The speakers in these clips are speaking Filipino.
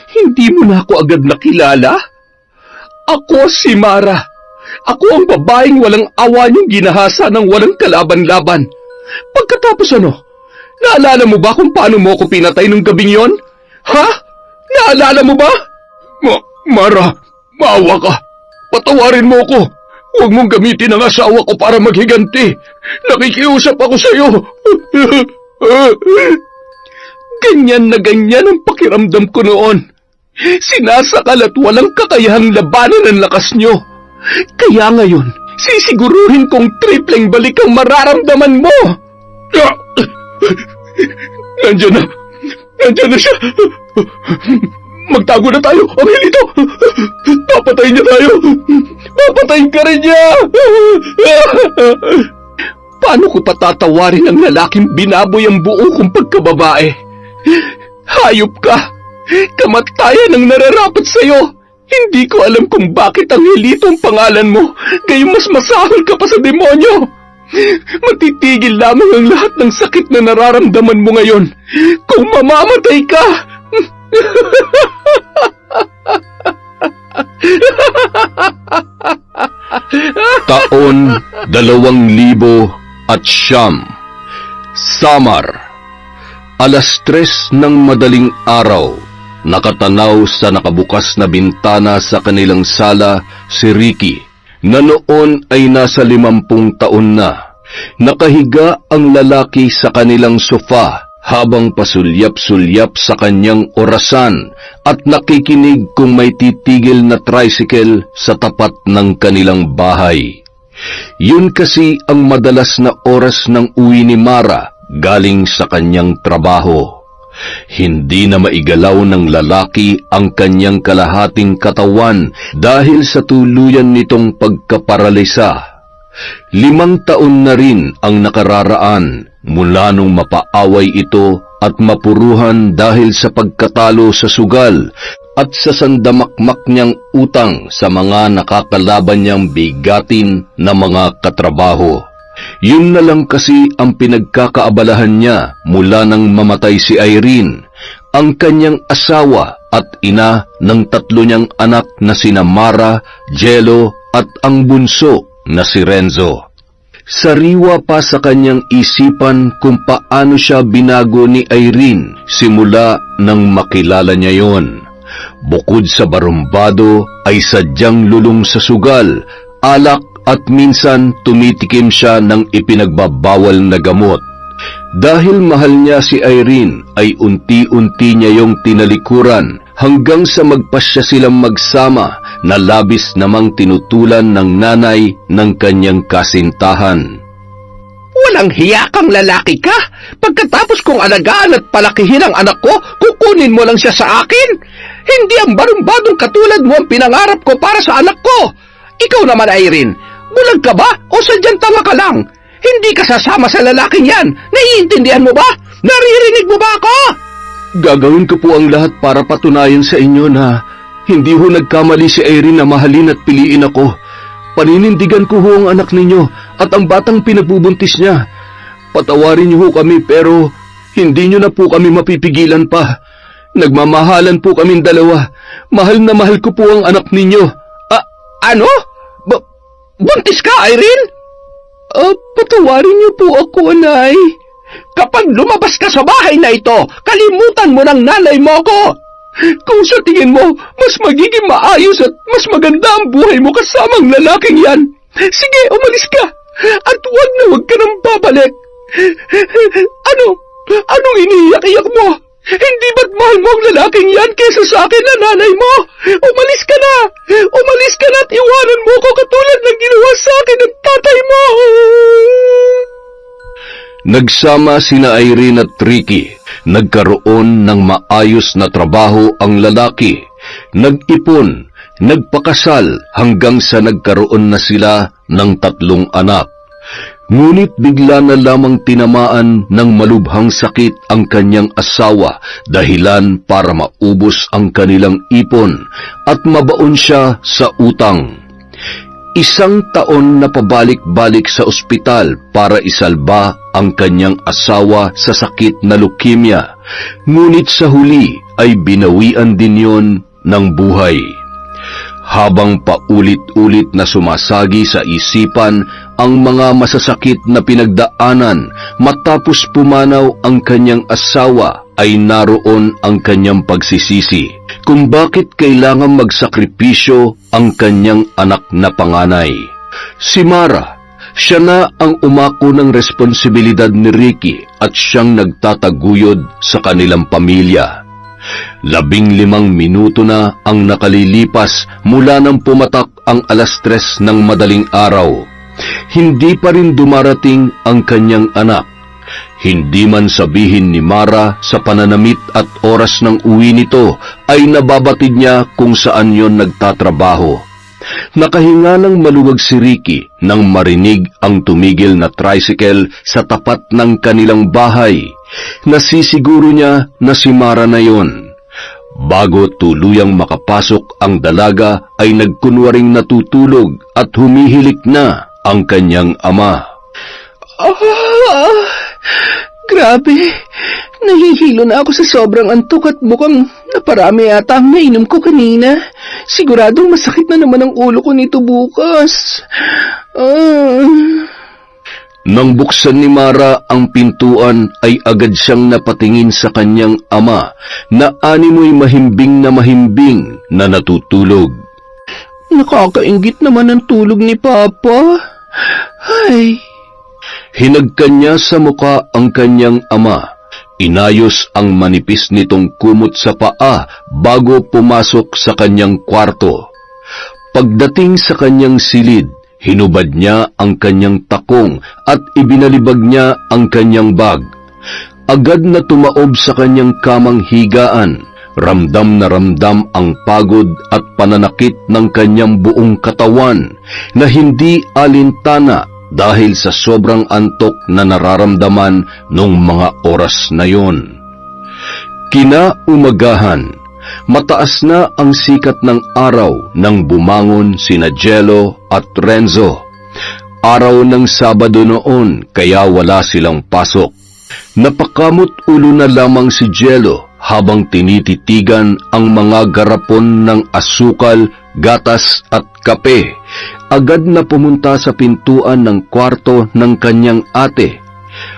Hindi mo na ako agad nakilala? Ako si Mara. Ako ang babaeng walang awa niyong ginahasa ng walang kalaban-laban. Pagkatapos naalala mo ba kung paano mo ako pinatay nung gabing yon? Ha? Naalala mo ba? Mara, maawa ka. Patawarin mo ako. Huwag mong gamitin ang asawa ko para maghiganti. Nakikiusap ako sa iyo. Ganyan na ganyan ang pakiramdam ko noon. Sinasakal at walang kakayahang labanan ang lakas niyo. Kaya ngayon, sisiguruhin kong tripleng balik ang mararamdaman mo. Nandiyan na siya. Magtago na tayo, Angelito. Papatayin niya tayo. Papatayin ka rin niya. Paano ko patatawarin ang lalaking binaboy ang buo kong pagkababae? Hayop ka. Kamatayan ang nararapat sa'yo. Hindi ko alam kung bakit Angelito ang pangalan mo. Gayong mas masahol ka pa sa demonyo. Matitigil lamang ang lahat ng sakit na nararamdaman mo ngayon kung mamamatay ka. Taon 2009. Samar. Alas 3 ng madaling araw. Nakatanaw sa nakabukas na bintana sa kanilang sala si Ricky, na noon ay nasa 50 taon na. Nakahiga ang lalaki sa kanilang sofa habang pasulyap-sulyap sa kanyang orasan at nakikinig kung may titigil na tricycle sa tapat ng kanilang bahay. Yun kasi ang madalas na oras ng uwi ni Mara galing sa kanyang trabaho. Hindi na maigalaw ng lalaki ang kanyang kalahating katawan dahil sa tuluyan nitong pagkaparalisa. 5 taon na rin ang nakararaan mula nung mapaaway ito at mapuruhan dahil sa pagkatalo sa sugal at sa sandamakmak niyang utang sa mga nakakalaban niyang bigatin na mga katrabaho. Yun na lang kasi ang pinagkakaabalahan niya mula nang mamatay si Irene, ang kanyang asawa at ina ng 3 niyang anak na sina Mara, Jello at ang bunso na si Renzo. Sariwa pa sa kanyang isipan kung paano siya binago ni Irene simula nang makilala niya yon. Bukod sa barumbado ay sadyang lulong sa sugal, alak at minsan tumitikim siya ng ipinagbabawal na gamot. Dahil mahal niya si Irene ay unti-unti niya yung tinalikuran hanggang sa magpasya silang magsama na labis namang tinutulan ng nanay ng kanyang kasintahan. Walang hiya kang lalaki ka! Pagkatapos kong alagaan at palakihin ang anak ko, kukunin mo lang siya sa akin? Hindi ang barumbadong katulad mo ang pinangarap ko para sa anak ko! Ikaw naman, Irene, bulag ka ba o sadyang tanga ka lang? Hindi ka sasama sa lalaking yan. Naiintindihan mo ba? Naririnig mo ba ako? Gagawin ko po ang lahat para patunayan sa inyo na hindi ho nagkamali si Irene na mahalin at piliin ako. Paninindigan ko ho ang anak ninyo at ang batang pinagbubuntis niya. Patawarin niyo ho kami pero hindi niyo na po kami mapipigilan pa. Nagmamahalan po kaming dalawa. Mahal na mahal ko po ang anak ninyo. Ano? Buntis ka, Irene? Patawarin niyo po ako, Nay. Kapag lumabas ka sa bahay na ito, kalimutan mo ng nanay mo ako. Kung sa tingin mo, mas magiging maayos at mas maganda ang buhay mo kasama ang lalaking yan, sige, umalis ka. At huwag ka nang babalik. Anong iniiyak-iyak mo? Hindi ba't mahal mo ang lalaking yan kaysa sa akin na nanay mo? Umalis ka na! Umalis ka na at iwanan mo ko katulad ng ginawa sa akin ng tatay mo! Nagsama sina Irene at Ricky. Nagkaroon ng maayos na trabaho ang lalaki. Nag-ipon, nagpakasal hanggang sa nagkaroon na sila ng 3 anak. Ngunit bigla na lamang tinamaan ng malubhang sakit ang kanyang asawa dahilan para maubos ang kanilang ipon at mabaon siya sa utang. 1 taon na pabalik-balik sa ospital para isalba ang kanyang asawa sa sakit na leukemia, ngunit sa huli ay binawian din yon ng buhay. Habang paulit-ulit na sumasagi sa isipan ang mga masasakit na pinagdaanan matapos pumanaw ang kanyang asawa, ay naroon ang kanyang pagsisisi kung bakit kailangang magsakripisyo ang kanyang anak na panganay. Si Mara, siya na ang umako ng responsibilidad ni Ricky at siyang nagtataguyod sa kanilang pamilya. 15 minuto na ang nakalilipas mula nang pumatak ang 3:00 ng madaling araw. Hindi pa rin dumarating ang kanyang anak. Hindi man sabihin ni Mara sa pananamit at oras ng uwi nito, ay nababatid niya kung saan yon nagtatrabaho. Nakahinga ng maluwag si Ricky nang marinig ang tumigil na tricycle sa tapat ng kanilang bahay. Nasisiguro niya na si Mara na yon. Bago tuluyang makapasok ang dalaga, ay nagkunwaring natutulog at humihilik na ang kanyang ama. Grabe, nahihilo na ako sa sobrang antok at mukhang naparami yata ang nainom ko kanina. Siguradong masakit na naman ang ulo ko nito bukas. Nang buksan ni Mara ang pintuan, ay agad siyang napatingin sa kanyang ama na animoy mahimbing na natutulog. Nakakainggit naman ang tulog ni Papa. Ay... Hinagkan niya sa muka ang kanyang ama. Inayos ang manipis nitong kumot sa paa bago pumasok sa kanyang kwarto. Pagdating sa kanyang silid, hinubad niya ang kanyang takong at ibinalibag niya ang kanyang bag. Agad na tumaob sa kanyang kamang higaan. Ramdam na ramdam ang pagod at pananakit ng kanyang buong katawan na hindi alintana dahil sa sobrang antok na nararamdaman nung mga oras na yon. Kinaumagahan, mataas na ang sikat ng araw nang bumangon sina Jello at Renzo. Araw ng Sabado noon kaya wala silang pasok. Napakamot ulo na lamang si Jello habang tinititigan ang mga garapon ng asukal, gatas at kape. Agad na pumunta sa pintuan ng kwarto ng kanyang ate.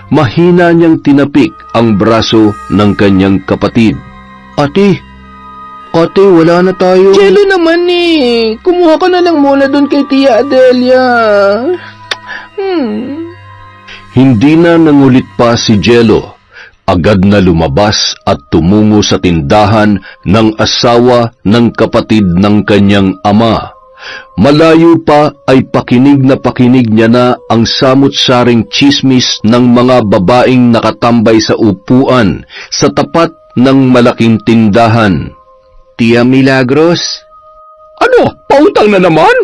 Mahina niyang tinapik ang braso ng kanyang kapatid. Ate, wala na tayo. Jello naman eh. Kumuha ka na lang muna doon kay Tia Adelia. Hindi na nangulit pa si Jello. Agad na lumabas at tumungo sa tindahan ng asawa ng kapatid ng kanyang ama. Malayo pa ay pakinig niya na ang samut-saring tsismis ng mga babaeng nakatambay sa upuan sa tapat ng malaking tindahan. Tia Milagros? Ano? Pautang na naman?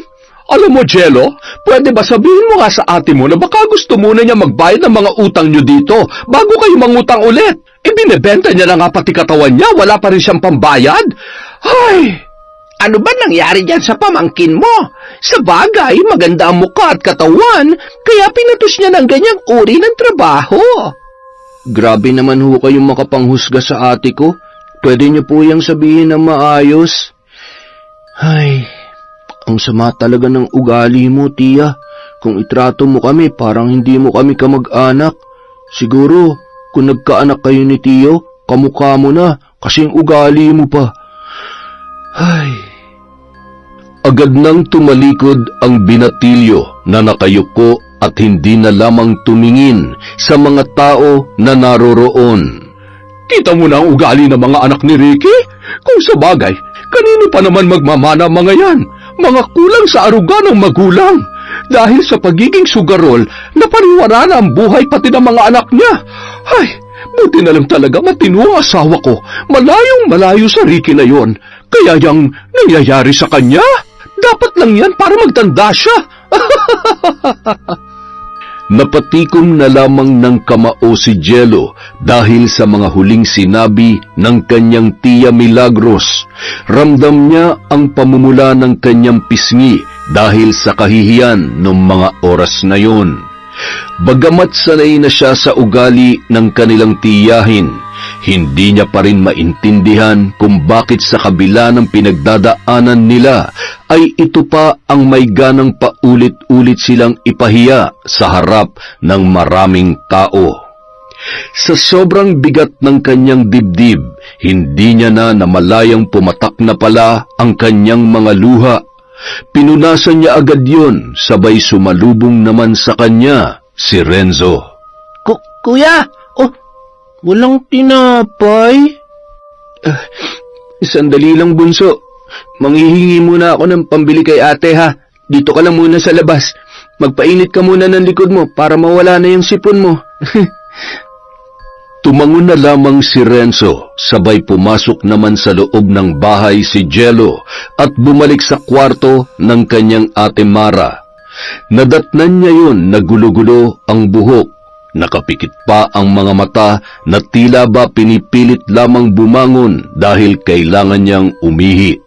Alam mo, Jello, pwede ba sabihin mo nga sa ate mo na baka gusto muna niya magbayad ng mga utang niyo dito bago kayo mangutang ulit? Ibinebenta niya na nga pati katawan niya, wala pa rin siyang pambayad. Ay! Ano ba nangyari dyan sa pamangkin mo? Sa bagay, maganda ang mukha at katawan, kaya pinatos niya ng ganyang uri ng trabaho. Grabe naman ho kayong makapanghusga sa ate ko. Pwede niyo po yang sabihin na maayos. Ay, ang sama talaga ng ugali mo, Tia. Kung itrato mo kami, parang hindi mo kami kamag-anak. Siguro, kung nagkaanak kayo ni Tio, kamukha mo na, kasing ugali mo pa. Ay. Agad nang tumalikod ang binatilyo na nakayuko at hindi na lamang tumingin sa mga tao na naroroon. Kita mo na ang ugali ng mga anak ni Ricky? Kung sa bagay, kanino pa naman magmamana mga yan? Mga kulang sa aruga ng magulang. Dahil sa pagiging sugarol, napariwara na ang buhay pati ng mga anak niya. Ay, buti na lang talaga matino ang asawa ko. Malayong malayo sa Ricky na yon. Kaya yang nangyayari sa kanya? Dapat lang yan para magtanda siya. Napatikom na lamang ng kamao si Jello dahil sa mga huling sinabi ng kanyang Tia Milagros. Ramdam niya ang pamumula ng kanyang pisngi dahil sa kahihiyan ng mga oras na yun. Bagamat sanay na siya sa ugali ng kanilang tiyahin, hindi niya pa rin maintindihan kung bakit sa kabila ng pinagdadaanan nila ay ito pa ang may ganang paulit-ulit silang ipahiya sa harap ng maraming tao. Sa sobrang bigat ng kanyang dibdib, hindi niya na namalayang pumatak na pala ang kanyang mga luha. Pinunasan niya agad yun, sabay sumalubong naman sa kanya si Renzo. Kuya! Oh, walang tinapay? Sandali lang, bunso. Manghihingi muna ako ng pambili kay ate, ha? Dito ka lang muna sa labas. Magpainit ka muna ng likod mo para mawala na yung sipon mo. Tumangon na lamang si Renzo, sabay pumasok naman sa loob ng bahay si Jello at bumalik sa kwarto ng kanyang ate Mara. Nadatnan niya yun na gulo-gulo ang buhok. Nakapikit pa ang mga mata na tila ba pinipilit lamang bumangon dahil kailangan niyang umihi.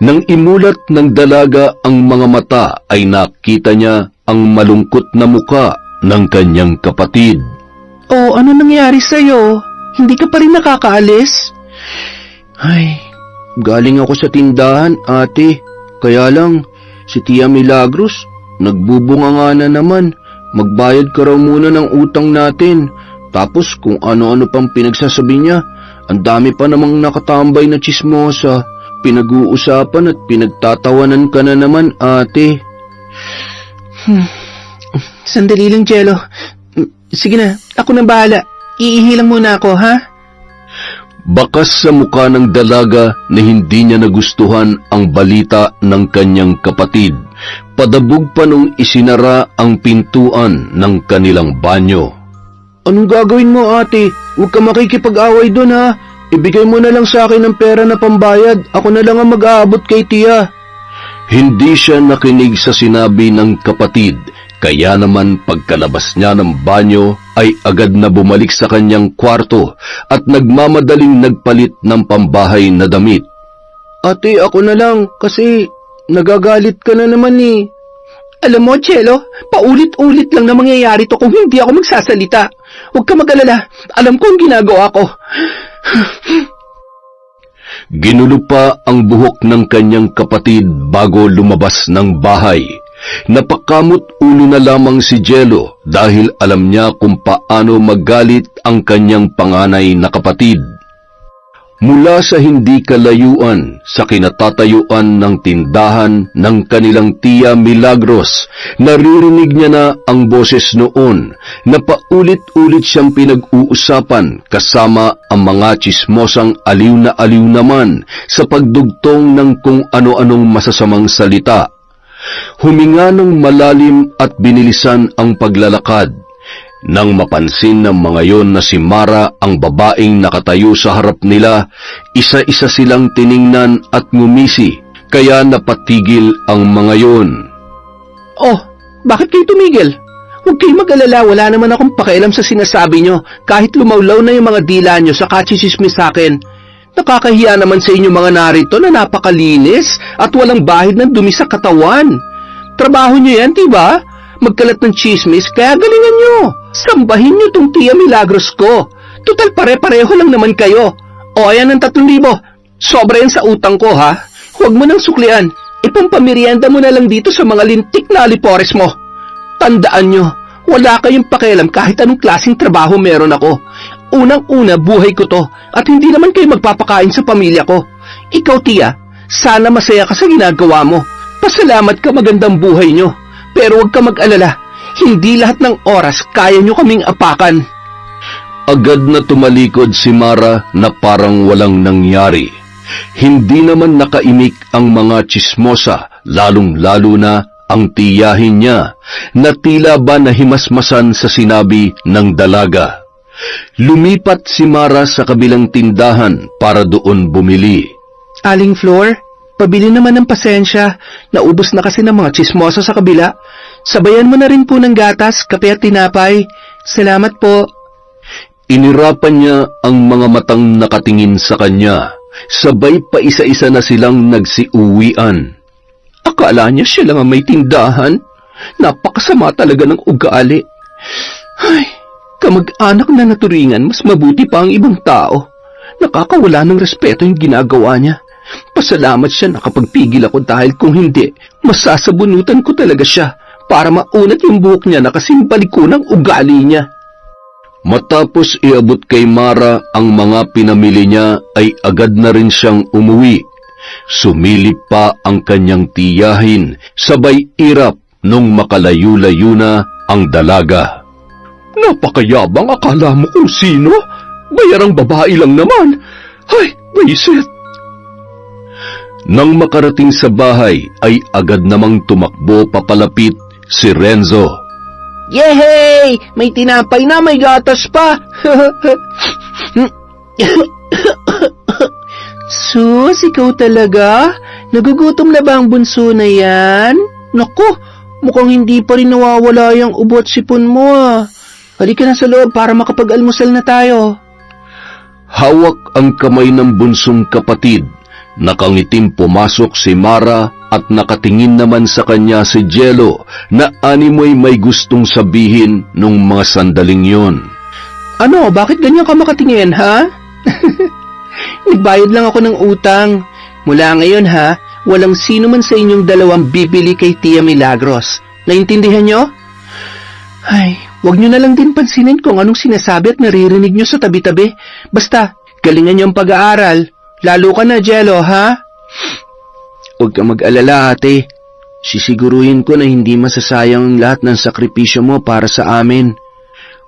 Nang imulat ng dalaga ang mga mata ay nakita niya ang malungkot na muka ng kanyang kapatid. Oh, ano nangyari sa'yo? Hindi ka pa rin nakakaalis? Ay, galing ako sa tindahan, ate. Kaya lang, si Tia Milagros, nagbubunga nga na naman. Magbayad ka raw muna ng utang natin. Tapos kung ano-ano pang pinagsasabi niya, ang dami pa namang nakatambay na tsismosa. Pinag-uusapan at pinagtatawanan ka na naman, ate. Sandali lang, Jello. Sige na, ako na bahala. Iihi lang muna ako, ha? Bakas sa mukha ng dalaga na hindi niya nagustuhan ang balita ng kanyang kapatid. Padabog pa nung isinara ang pintuan ng kanilang banyo. Anong gagawin mo, ate? Huwag ka makikipag-away doon, ha? Ibigay mo na lang sa akin ng pera na pambayad. Ako na lang ang mag-aabot kay Tia. Hindi siya nakinig sa sinabi ng kapatid. Kaya naman pagkalabas niya ng banyo ay agad na bumalik sa kanyang kwarto at nagmamadaling nagpalit ng pambahay na damit. Ate, ako na lang kasi nagagalit ka na naman eh. Alam mo, Jello, paulit-ulit lang na mangyayari to kung hindi ako magsasalita. Huwag ka mag-alala. Alam ko ang ginagawa ko. Ginulo pa ang buhok ng kanyang kapatid bago lumabas ng bahay. Napakamot ulo na lamang si Jello dahil alam niya kung paano magalit ang kanyang panganay na kapatid. Mula sa hindi kalayuan sa kinatatayuan ng tindahan ng kanilang Tia Milagros, naririnig niya na ang boses noon na paulit-ulit siyang pinag-uusapan kasama ang mga tsismosang aliw na aliw naman sa pagdugtong ng kung ano-anong masasamang salita. Huminga ng malalim at binilisan ang paglalakad. Nang mapansin ng mga yon na si Mara ang babaeng nakatayo sa harap nila, isa-isa silang tiningnan at ngumisi, kaya napatigil ang mga yon. Oh, bakit kayo tumigil? Huwag kayo mag-alala, wala naman akong pakialam sa sinasabi nyo, kahit lumawlaw na yung mga dila nyo sa kachisismis sa akin. Nakakahiya naman sa inyo mga narito na napakalinis at walang bahid ng dumi sa katawan. Trabaho nyo yan, diba? Magkalat ng chismis, kaya galingan nyo. Sambahin nyo tong Tia Milagros ko. Total pare-pareho lang naman kayo. O ayan ang 3,000. Sobra yan sa utang ko, ha? Huwag mo nang suklian. Ipampamerienda mo na lang dito sa mga lintik na alipores mo. Tandaan nyo, wala kayong pakialam kahit anong klaseng trabaho meron ako. Unang-una, buhay ko to at hindi naman kayo magpapakain sa pamilya ko. Ikaw, Tia, sana masaya ka sa ginagawa mo. Pasalamat ka, magandang buhay nyo. Pero huwag ka mag-alala, hindi lahat ng oras kaya nyo kaming apakan. Agad na tumalikod si Mara na parang walang nangyari. Hindi naman nakaimik ang mga tsismosa, lalong-lalo na ang tiyahin niya, na tila ba nahimasmasan sa sinabi ng dalaga. Lumipat si Mara sa kabilang tindahan para doon bumili. Aling Flor, pabili naman ng pasensya. Naubos na kasi ng mga tsismosa sa kabila. Sabayan mo na rin po ng gatas, kape at tinapay. Salamat po. Inirapan niya ang mga matang nakatingin sa kanya. Sabay pa isa-isa na silang nagsiuwian. Akala niya siya lang ang may tindahan. Napakasama talaga ng ugali. Ay, kamag-anak na naturingan, mas mabuti pa ang ibang tao. Nakakawala ng respeto yung ginagawa niya. Pasalamat siya nakapagpigil ako dahil kung hindi, masasabunutan ko talaga siya para maunat yung buhok niya na kasing baliko ng ugali niya. Matapos iabot kay Mara ang mga pinamili niya ay agad na rin siyang umuwi. Sumilip pa ang kanyang tiyahin, sabay irap nung makalayo-layo na ang dalaga. Napakayabang, akala mo kung sino? Bayarang babae lang naman. Ay, wisit! Nang makarating sa bahay ay agad namang tumakbo papalapit si Renzo. Yehey! May tinapay na, may gatas pa! Sus, ikaw talaga? Nagugutom na ba ang bunso na yan? Naku, mukhang hindi pa rin nawawala yung ubo at sipon mo ah. Halika na sa loob para makapag-almusal na tayo. Hawak ang kamay ng bunsong kapatid. Nakangitim pumasok si Mara at nakatingin naman sa kanya si Jello na animoy may gustong sabihin nung mga sandaling yon. Ano, bakit ganyan ka makatingin, ha? Nagbayad lang ako ng utang. Mula ngayon, ha, walang sino man sa inyong dalawang bibili kay Tia Milagros. Naintindihan nyo? Ay, wag nyo na lang din pansinin kung anong sinasabi at naririnig nyo sa tabi-tabi. Basta, galingan nyo ang pag-aaral. Lalo ka na, Jello, ha? Huwag ka mag-alala, ate. Sisiguruhin ko na hindi masasayang ang lahat ng sakripisyo mo para sa amin.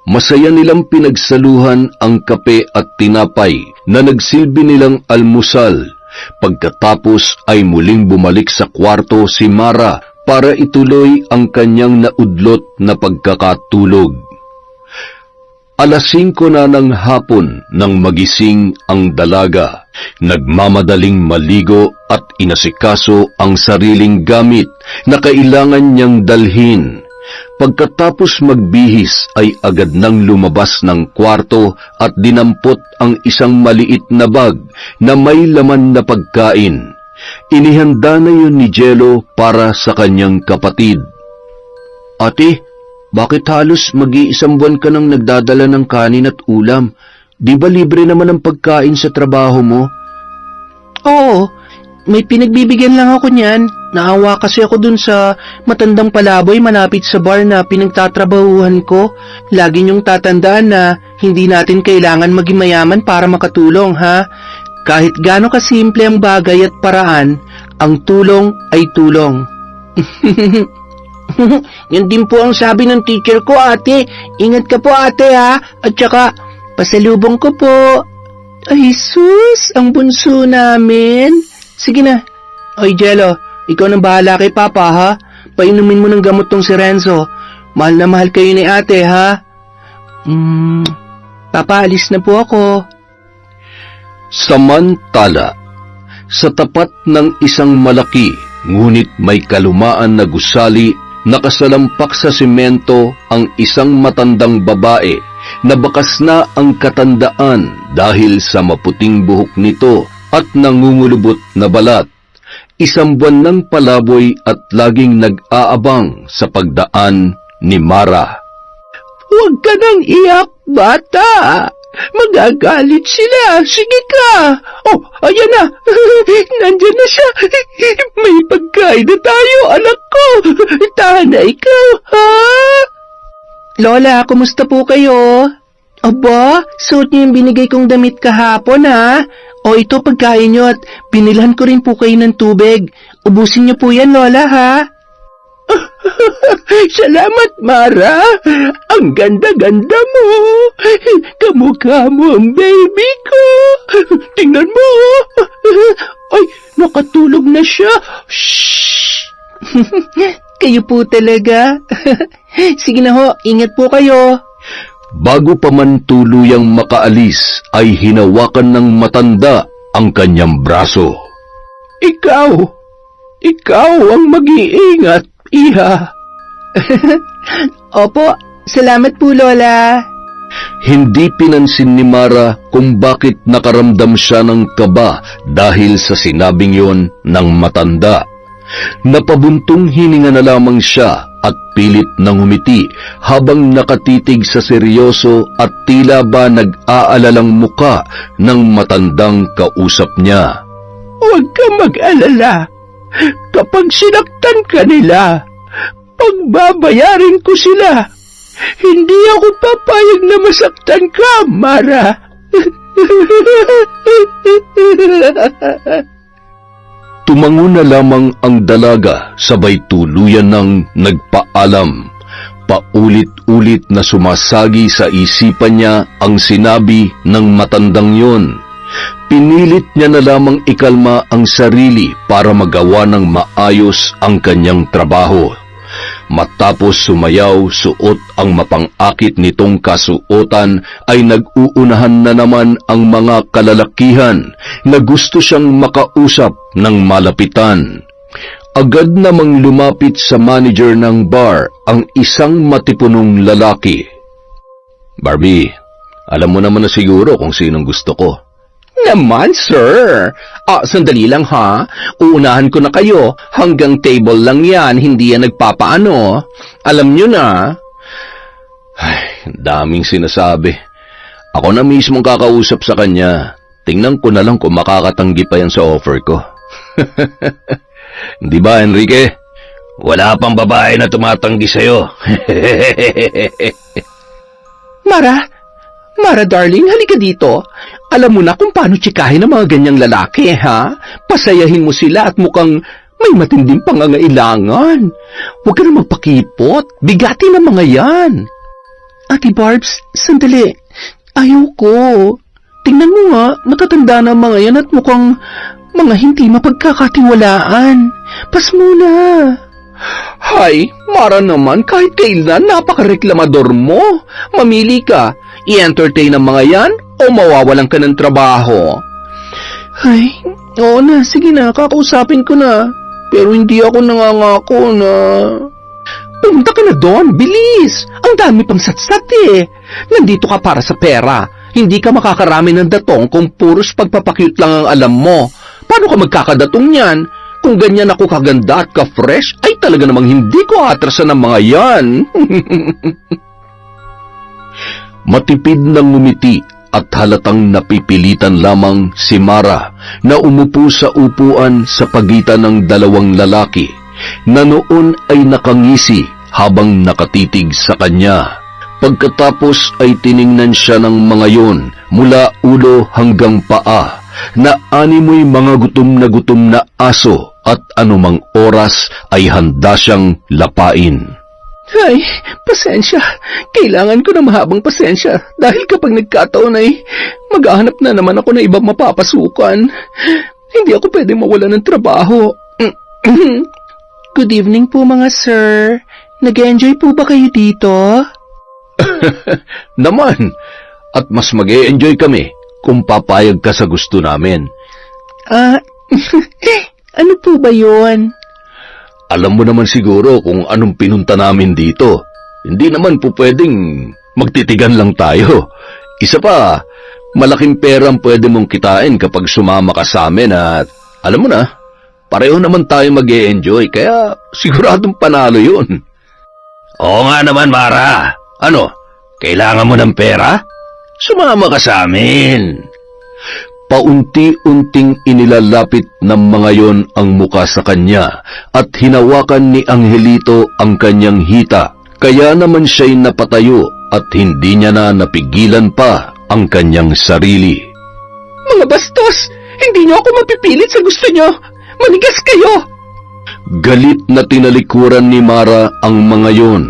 Masaya nilang pinagsaluhan ang kape at tinapay na nagsilbi nilang almusal. Pagkatapos ay muling bumalik sa kwarto si Mara para ituloy ang kanyang naudlot na pagkakatulog. 5:00 na ng hapon nang magising ang dalaga. Nagmamadaling maligo at inasikaso ang sariling gamit na kailangan niyang dalhin. Pagkatapos magbihis ay agad nang lumabas ng kwarto at dinampot ang isang maliit na bag na may laman na pagkain. Inihanda na yun ni Jello para sa kanyang kapatid. Ate, bakit halos mag-iisang buwan ka nang nagdadala ng kanin at ulam? Di ba libre naman ang pagkain sa trabaho mo? Oo, may pinagbibigyan lang ako niyan. Naawa kasi ako dun sa matandang palaboy malapit sa bar na pinagtatrabahuhan ko. Lagi niyong tatandaan na hindi natin kailangan maging mayaman para makatulong, ha? Kahit gaano kasimple ang bagay at paraan, ang tulong ay tulong. Yan din po ang sabi ng teacher ko, ate. Ingat ka po, ate, ha? At saka, pasalubong ko po. Ay, sus, ang bunso namin. Sige na. Oy, Jello, ikaw nang bahala kay Papa, ha? Painumin mo ng gamot tong si Renzo. Mahal na mahal kayo ni ate, ha? Papa, alis na po ako. Samantala, sa tapat ng isang malaki ngunit may kalumaan na gusali, nakasalampak sa semento ang isang matandang babae na bakas na ang katandaan dahil sa maputing buhok nito at nangungulubot na balat. 1 buwan ng palaboy at laging nag-aabang sa pagdaan ni Mara. Huwag ka nang iyak, bata. Magagalit sila. Sige ka. Oh, ayan na. Nandyan na siya. May pagkain na tayo, anak ko. Tahan na ikaw, ha? Lola, kumusta po kayo? Aba, suot niyo yung binigay kong damit kahapon, ha? O ito pagkain niyo at binilhan ko rin po kayo ng tubig. Ubusin niyo po yan, Lola, ha? Salamat, Mara. Ang ganda-ganda mo. Kamukha mo ang baby ko. Tingnan mo. Ay, nakatulog na siya. Shhh. Kayo po talaga. Sige na ho, ingat po kayo. Bago pa man tuluyang makaalis ay hinawakan ng matanda ang kanyang braso. Ikaw ang mag-iingat, iha. Opo, salamat po, Lola. Hindi pinansin ni Mara kung bakit nakaramdam siya ng kaba dahil sa sinabing yon ng matanda. Napabuntong hininga na lamang siya at pilit nang humiti habang nakatitig sa seryoso at tila ba nag-aalalang muka ng matandang kausap niya. Huwag kang mag-alala. Kapag sinaktan ka nila, pagbabayarin ko sila. Hindi ako papayag na masaktan ka, Mara. Tumango na lamang ang dalaga sabay tuluyan ng nagpaalam. Paulit-ulit na sumasagi sa isipan niya ang sinabi ng matandang yon. Pinilit niya na lamang ikalma ang sarili para magawa ng maayos ang kanyang trabaho. Matapos sumayaw suot ang mapangakit nitong kasuotan ay nag-uunahan na naman ang mga kalalakihan na gusto siyang makausap ng malapitan. Agad namang lumapit sa manager ng bar ang isang matipunong lalaki. Barbie, alam mo naman na siguro kung sinong gusto ko. Naman, sir. Sandali lang ha. Uunahan ko na kayo. Hanggang table lang yan, hindi yan nagpapaano. Alam nyo na. Ay, daming sinasabi. Ako na mismong kakausap sa kanya. Tingnan ko na lang kung makakatanggi pa yan sa offer ko. Di ba, Enrique? Wala pang babae na tumatanggi sa'yo. Mara darling, halika dito. Alam mo na kung paano tsikahin ang mga ganyang lalaki, ha? Pasayahin mo sila at mukhang may matinding pangangailangan. Huwag ka na magpakipot. Bigati ng mga yan. Ate Barbs, sandali. Ayoko. Tingnan mo nga, matatanda na mga yan at mukhang mga hindi mapagkakatiwalaan. Pas muna. Hay, Mara naman, kahit kailan napakareklamador mo. Mamili ka. I-entertain ang mga yan o mawawalan ka ng trabaho? Ay, oo na, sige na, kakausapin ko na. Pero hindi ako nangangako na... Pumunta ka na doon, bilis! Ang dami pang satsat eh. Nandito ka para sa pera. Hindi ka makakarami ng datong kung puros pagpapakyut lang ang alam mo. Paano ka magkakadatong yan? Kung ganyan ako kaganda at ka-fresh, ay talaga namang hindi ko atrasan ng mga yan. Matipid nang ngumiti at halatang napipilitan lamang si Mara na umupo sa upuan sa pagitan ng dalawang lalaki na noon ay nakangisi habang nakatitig sa kanya. Pagkatapos ay tiningnan siya ng mga yon mula ulo hanggang paa na animoy mga gutom na aso at anumang oras ay handa siyang lapain. Ay, pasensya. Kailangan ko ng mahabang pasensya dahil kapag nagkataon ay maghahanap na naman ako ng ibang mapapasukan. Hindi ako pwedeng mawala ng trabaho. Good evening po mga sir. Nag-enjoy po ba kayo dito? Naman, at mas mag-e-enjoy kami kung papayag ka sa gusto namin. Ano po ba yun? Alam mo naman siguro kung anong pinunta namin dito. Hindi naman po pwedeng magtitigan lang tayo. Isa pa, malaking perang pwede mong kitain kapag sumama ka sa amin at alam mo na, pareho naman tayo mag-e-enjoy kaya siguradong panalo yun. Oo nga naman, Mara. Ano, kailangan mo ng pera? Sumama ka sa amin. Paunti-unting inilalapit ng mga yon ang muka sa kanya at hinawakan ni Angelito ang kanyang hita. Kaya naman siya'y napatayo at hindi niya na napigilan pa ang kanyang sarili. Mga bastos! Hindi niyo ako mapipilit sa gusto niyo! Manigas kayo! Galit na tinalikuran ni Mara ang mga yon.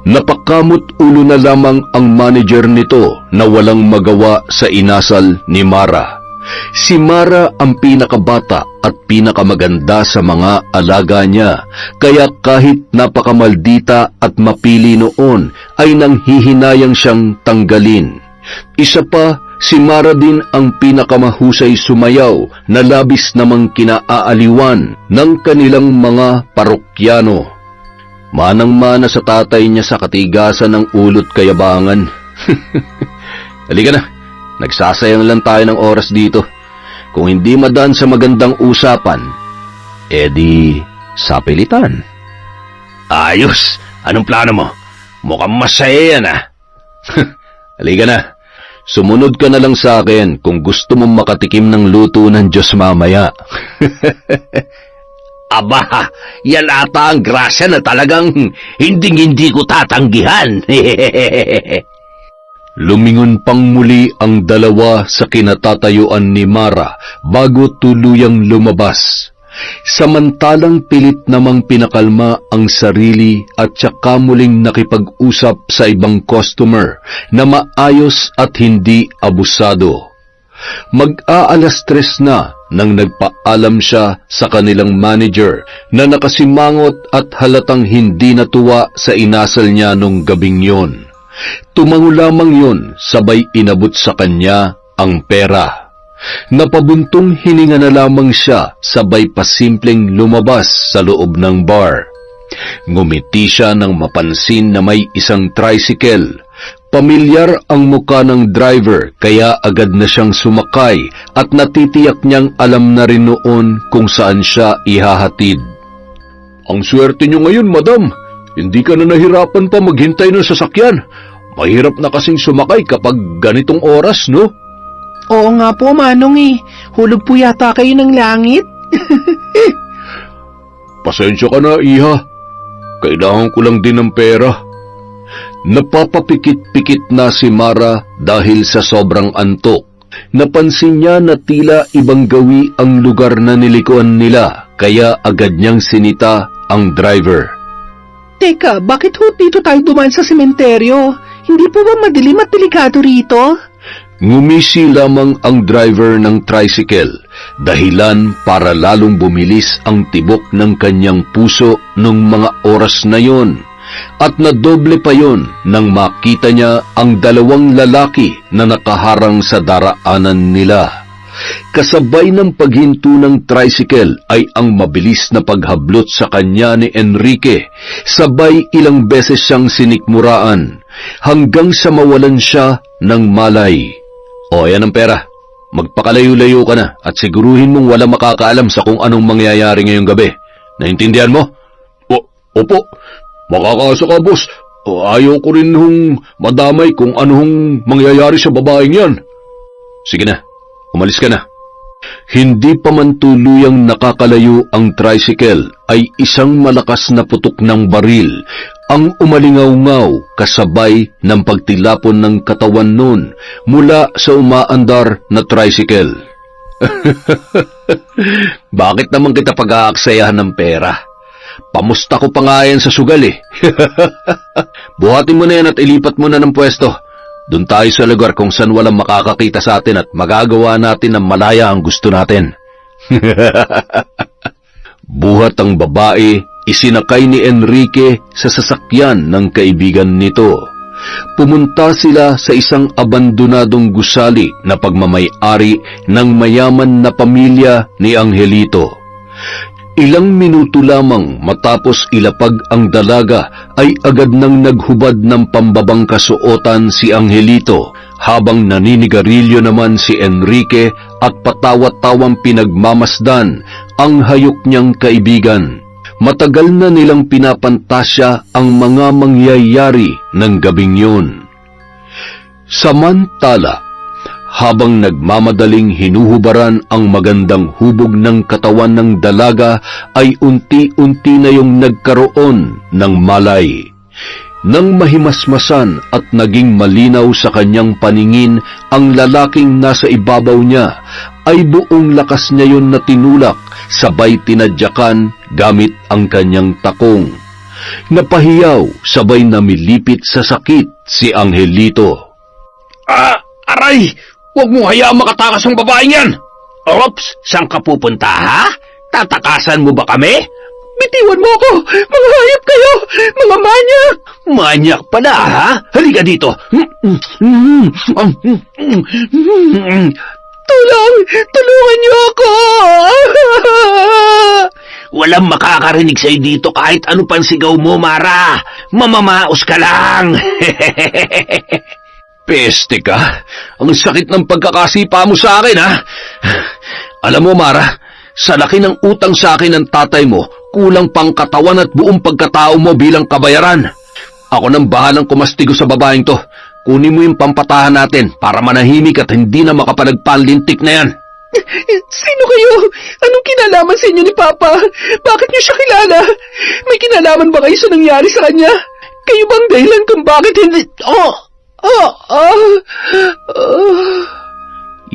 Napakamot ulo na lamang ang manager nito na walang magawa sa inasal ni Mara. Si Mara ang pinakabata at pinakamaganda sa mga alaga niya, kaya kahit napakamaldita at mapili noon ay nanghihinayang siyang tanggalin. Isa pa, si Mara din ang pinakamahusay sumayaw na labis namang kinaaaliwan ng kanilang mga parokyano. Manang-mana sa tatay niya sa katigasan ng ulot kayabangan. Halika na. Nagsasayang lang tayo ng oras dito. Kung hindi madaan sa magandang usapan, edi sa pilitan. Ayos! Anong plano mo? Mukhang masaya yan Halika na. Sumunod ka na lang sa akin kung gusto mong makatikim ng luto ng Diyos mamaya. Aba, yan ata ang grasya na talagang hindi ko tatanggihan. Lumingon pang muli ang dalawa sa kinatatayuan ni Mara bago tuluyang lumabas. Samantalang pilit namang pinakalma ang sarili at saka muling nakipag-usap sa ibang customer na maayos at hindi abusado. Mag-aalas 3 na nang nagpaalam siya sa kanilang manager na nakasimangot at halatang hindi natuwa sa inasal niya nung gabing yon. Tumango lamang yon sabay inabot sa kanya ang pera. Napabuntong hininga na lamang siya sabay pasimpleng lumabas sa loob ng bar. Ngumiti siya nang mapansin na may isang tricycle. Pamilyar ang muka ng driver kaya agad na siyang sumakay at natitiyak niyang alam na rin noon kung saan siya ihahatid. Ang swerte niyo ngayon, madam. Hindi ka na nahirapan pa maghintay ng sasakyan. Mahirap na kasing sumakay kapag ganitong oras, no? Oo nga po, Manong Hulog po yata kayo ng langit. Pasensya ka na, iha. Kailangan ko lang din ng pera. Napapapikit-pikit na si Mara dahil sa sobrang antok. Napansin niya na tila ibang gawi ang lugar na nilikuan nila, kaya agad niyang sinita ang driver. Teka, bakit ho dito tayo dumaan sa sementeryo? Hindi po ba madilim at delikado rito? Ngumisi lamang ang driver ng tricycle, dahilan para lalong bumilis ang tibok ng kanyang puso nung mga oras na yon. At nadoble pa yon nang makita niya ang dalawang lalaki na nakaharang sa daraanan nila. Kasabay ng paghinto ng tricycle ay ang mabilis na paghablot sa kanya ni Enrique, sabay ilang beses siyang sinikmuraan, hanggang sa mawalan siya ng malay. O, yan ang pera. Magpakalayo-layo ka na at siguruhin mong walang makakaalam sa kung anong mangyayari ngayong gabi. Naintindihan mo? Opo. Makakaasa ka, boss. Ayaw ko rin hong madamay kung anong mangyayari sa babaeng yan. Sige na, umalis ka na. Hindi pa man tuluyang nakakalayo ang tricycle ay isang malakas na putok ng baril ang umalingaw-ngaw kasabay ng pagtilapon ng katawan nun mula sa umaandar na tricycle. Bakit naman kita pag-aaksayahan ng pera? Pamusta ko pa nga yan sa sugal Buhatin mo na yan at ilipat mo na ng pwesto. Doon tayo sa lugar kung saan walang makakakita sa atin at magagawa natin ng malaya ang gusto natin. Buhat ang babae, isinakay ni Enrique sa sasakyan ng kaibigan nito. Pumunta sila sa isang abandonadong gusali na pagmamay-ari ng mayaman na pamilya ni Angelito. Ilang minuto lamang matapos ilapag ang dalaga ay agad nang naghubad ng pambabang kasuotan si Angelito habang naninigarilyo naman si Enrique at patawa-tawang pinagmamasdan ang hayok niyang kaibigan. Matagal na nilang pinapantasya ang mga mangyayari ng gabing yun. Samantala, habang nagmamadaling hinuhubaran ang magandang hubog ng katawan ng dalaga ay unti-unti na yung nagkaroon ng malay. Nang mahimasmasan at naging malinaw sa kanyang paningin ang lalaking nasa ibabaw niya, ay buong lakas niya yon na tinulak sabay tinadyakan gamit ang kanyang takong. Napahiyaw sabay namilipit sa sakit si Angelito. Aray! Huwag mo hayaang makatakas ang babaeng yan! Ops! Saan ka pupunta, ha? Tatakasan mo ba kami? Bitiwan mo ako! Mga hayop kayo! Mga manyak! Manyak pala, ha? Halika dito! Tulungan niyo ako! Walang makakarinig sa'yo dito kahit ano pang sigaw mo, Mara! Mamamaos ka lang! Peste ka! Ang sakit ng pagkakasipa mo sa akin, ha? Alam mo, Mara, sa laki ng utang sa akin ng tatay mo, kulang pang katawan at buong pagkatao mo bilang kabayaran. Ako nang bahalang kumastigo sa babaeng to. Kunin mo yung pampatahan natin para manahimik at hindi na makapalagpanlintik na yan. Sino kayo? Anong kinalaman sa inyo ni Papa? Bakit niyo siya kilala? May kinalaman ba kayo sa nangyari sa kanya? Kayo bang dahilan kung bakit hindi...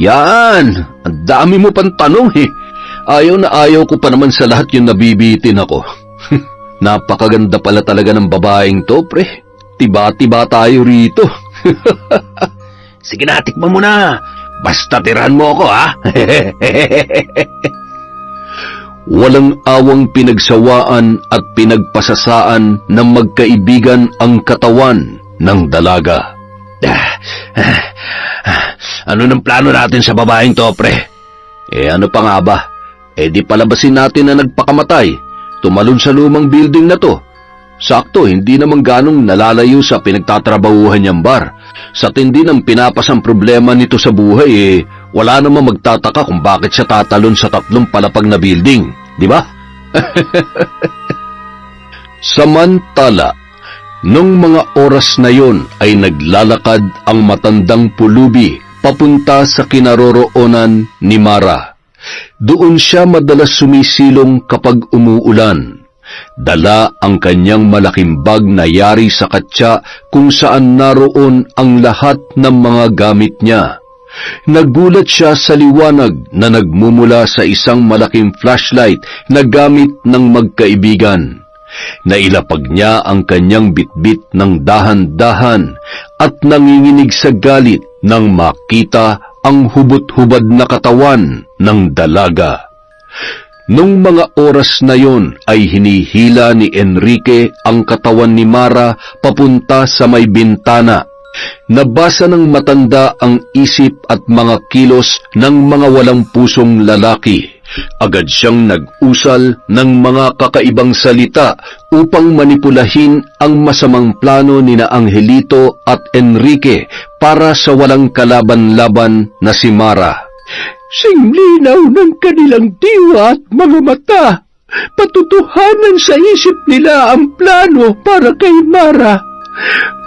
Yan! Ang dami mo pang tanong eh. Ayaw na ayaw ko pa naman sa lahat yung nabibitin ako. Napakaganda pala talaga ng babaeng to, pre. Tiba-tiba tayo rito. Sige na, tikman mo na. Basta tirahan mo ako, ha? Walang awang pinagsawaan at pinagpasasaan ng magkaibigan ang katawan ng dalaga. Ano ng plano natin sa babaeng to, pre? Ano pa nga ba? Di palabasin natin na nagpakamatay. Tumalon sa lumang building na to. Sakto, hindi naman ganong nalalayo sa pinagtatrabahuhan niyang bar. Sa tindi ng pinapasang problema nito sa buhay, wala namang magtataka kung bakit siya tatalon sa 3 palapag na building. Di ba? Samantala, nung mga oras na yon ay naglalakad ang matandang pulubi papunta sa kinaroroonan ni Mara. Doon siya madalas sumisilong kapag umuulan. Dala ang kanyang malaking bag na yari sa katsa kung saan naroon ang lahat ng mga gamit niya. Nagulat siya sa liwanag na nagmumula sa isang malaking flashlight na gamit ng magkaibigan. Nailapag niya ang kanyang bitbit ng dahan-dahan at nanginginig sa galit nang makita ang hubot-hubad na katawan ng dalaga. Nung mga oras na yon ay hinihila ni Enrique ang katawan ni Mara papunta sa may bintana. Nabasa ng matanda ang isip at mga kilos ng mga walang pusong lalaki. Agad siyang nag-usal ng mga kakaibang salita upang manipulahin ang masamang plano nina Angelito at Enrique para sa walang kalaban-laban na si Mara. Singlinaw ng kanilang diwa at mga mata. Patutuhanan sa isip nila ang plano para kay Mara.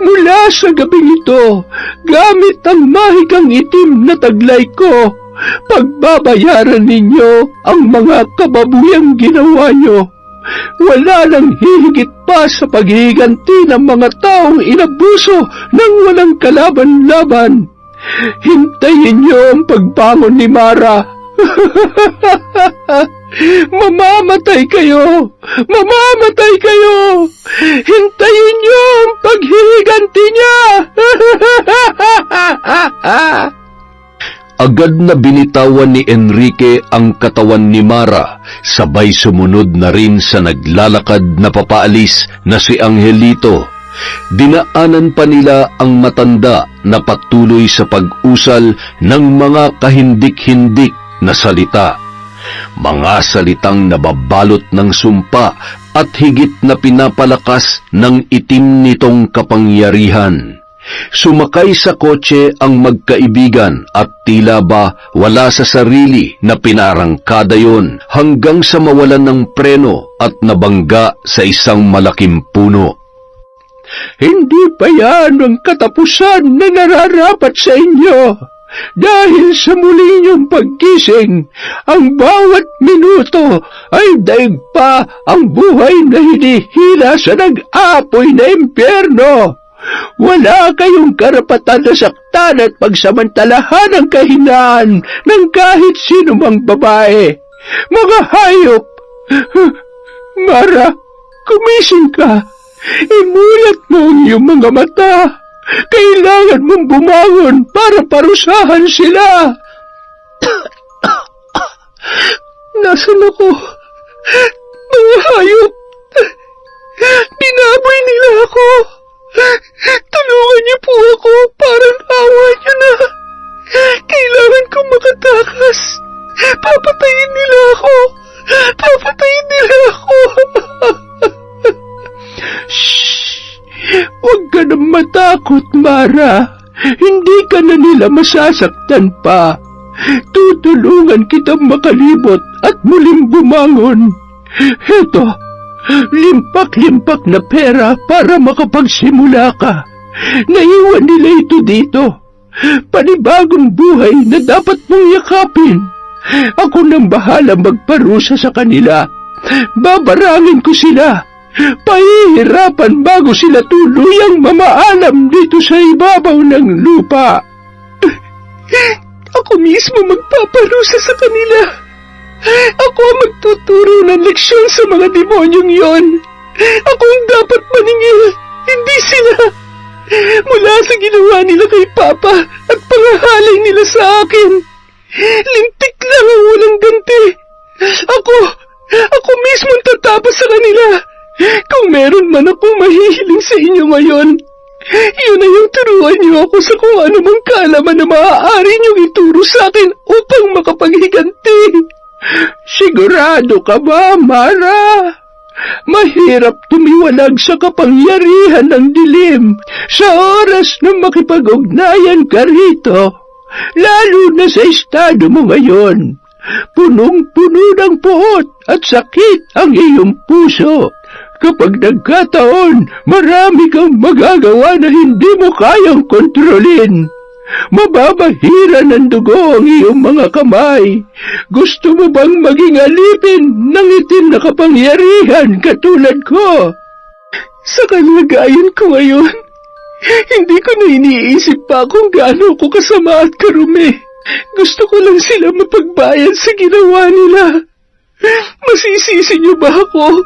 Mula sa gabing ito, gamit ang mahigang itim na taglay ko, pagbabayaran ninyo ang mga kababuyang ginawa nyo. Wala nang hihigit pa sa paghihiganti ng mga taong inabuso ng walang kalaban-laban. Hintayin niyo ang pagbangon ni Mara. Mamamatay kayo! Mamamatay kayo! Hintayin niyo ang paghihiganti niya! Agad na binitawan ni Enrique ang katawan ni Mara, sabay sumunod na rin sa naglalakad na papaalis na si Angelito. Dinaanan pa nila ang matanda na patuloy sa pag-usal ng mga kahindik-hindik na salita. Mga salitang nababalot ng sumpa at higit na pinapalakas ng itim nitong kapangyarihan. Sumakay sa kotse ang magkaibigan at tila ba wala sa sarili na pinarangkada yon hanggang sa mawalan ng preno at nabangga sa isang malaking puno. Hindi pa yan ang katapusan na nararapat sa inyo. Dahil sa muli niyong pagkising, ang bawat minuto ay daig pa ang buhay na hinihila sa nag-apoy na impyerno. Wala kayong karapatan na saktan at pagsamantalahan ang kahinaan ng kahit sino mang babae. Mga hayop! Mara, kumising ka. Imulat mo ang iyong mga mata. Kailangan mong bumangon para parusahan sila. Nasaan ako? Mga hayop! Binaboy nila ako. Tulungan niyo po ako. Parang awa niyo na. Kailangan kong makatakas. Papatayin nila ako. Papatayin nila ako. Shhh! Huwag ka nang matakot, Mara. Hindi ka na nila masasaktan pa. Tutulungan kitang makalibot at muling bumangon. Heto, limpak-limpak na pera para makapagsimula ka. Naiwan nila ito dito. Panibagong buhay na dapat mong yakapin. Ako nang bahala magparusa sa kanila. Babarangin ko sila. Pahihirapan bago sila tuluyang mamaalam dito sa ibabaw ng lupa. Ako mismo magpaparusa sa kanila. Ako ang magtuturo ng leksyon sa mga demonyong yon. Ako ang dapat maningil, hindi sila. Mula sa ginawa nila kay Papa at pangahalay nila sa akin, lintik lang ang walang ganti. Ako mismo ang tatapos sa kanila. Kung meron man akong mahihiling sa inyo ngayon, yun ay yung turuan niyo ako sa kung ano mang kaalaman na maaari niyong ituro sa akin upang makapaghiganti. Sigurado ka ba, Mara? Mahirap tumiwalag sa kapangyarihan ng dilim sa oras na makipag-ugnayan ka rito, lalo na sa estado mo ngayon. Punong-puno ng puot at sakit ang iyong puso. Kapag nagkataon, marami kang magagawa na hindi mo kayang kontrolin. Mababahira ng dugo ang iyong mga kamay. Gusto mo bang maging alipin ng itim na kapangyarihan katulad ko? Sa kalagayan ko ngayon, hindi ko na iniisip pa kung gaano ko kasama at karumi. Gusto ko lang sila mapagbayad sa ginawa nila. Masisisi niyo ba ako?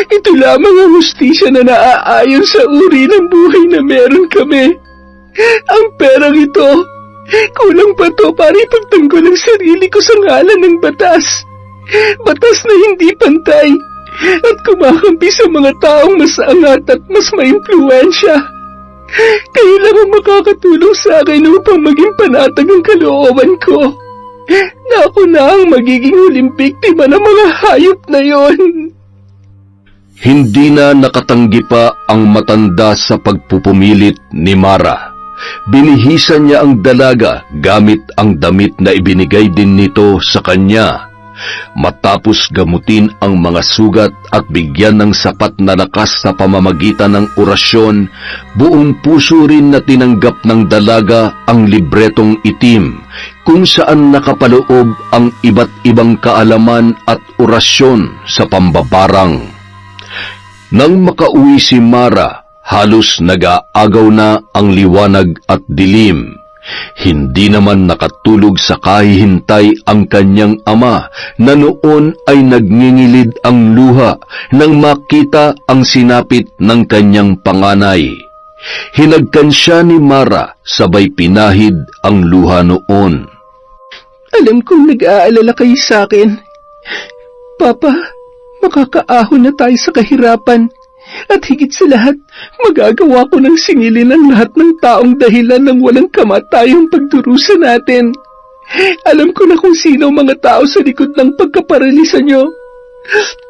Ito lamang ang hustisya na naaayon sa uri ng buhay na meron kami. Ang perang ito, kulang pa to para ipagtanggol ang sarili ko sa ngalan ng batas. Batas na hindi pantay at kumakampi sa mga taong mas angat at mas maimpluwensya. Kayo lang ang makakatulong sa akin upang maging panatag ang kalooban ko. Na ako na ang magiging huling biktima ng mga hayop na yon. Hindi na nakatanggi pa ang matanda sa pagpupumilit ni Mara. Binihisan niya ang dalaga gamit ang damit na ibinigay din nito sa kanya. Matapos gamutin ang mga sugat at bigyan ng sapat na lakas sa pamamagitan ng orasyon, buong puso rin na tinanggap ng dalaga ang libretong itim, kung saan nakapaloob ang iba't ibang kaalaman at orasyon sa pambabarang. Nang makauwi si Mara, halos nag-aagaw na ang liwanag at dilim. Hindi naman nakatulog sa kahihintay ang kanyang ama na noon ay nagngingilid ang luha nang makita ang sinapit ng kanyang panganay. Hinagkan siya ni Mara sabay pinahid ang luha noon. Alam kong nag-aalala kayo sa akin. Papa, makakaahon na tayo sa kahirapan. At higit sa lahat, magagawa ko ng singilin ang lahat ng taong dahilan ng walang kamatayang pagdurusa natin. Alam ko na kung sino ang mga tao sa likod ng pagkaparalisa nyo.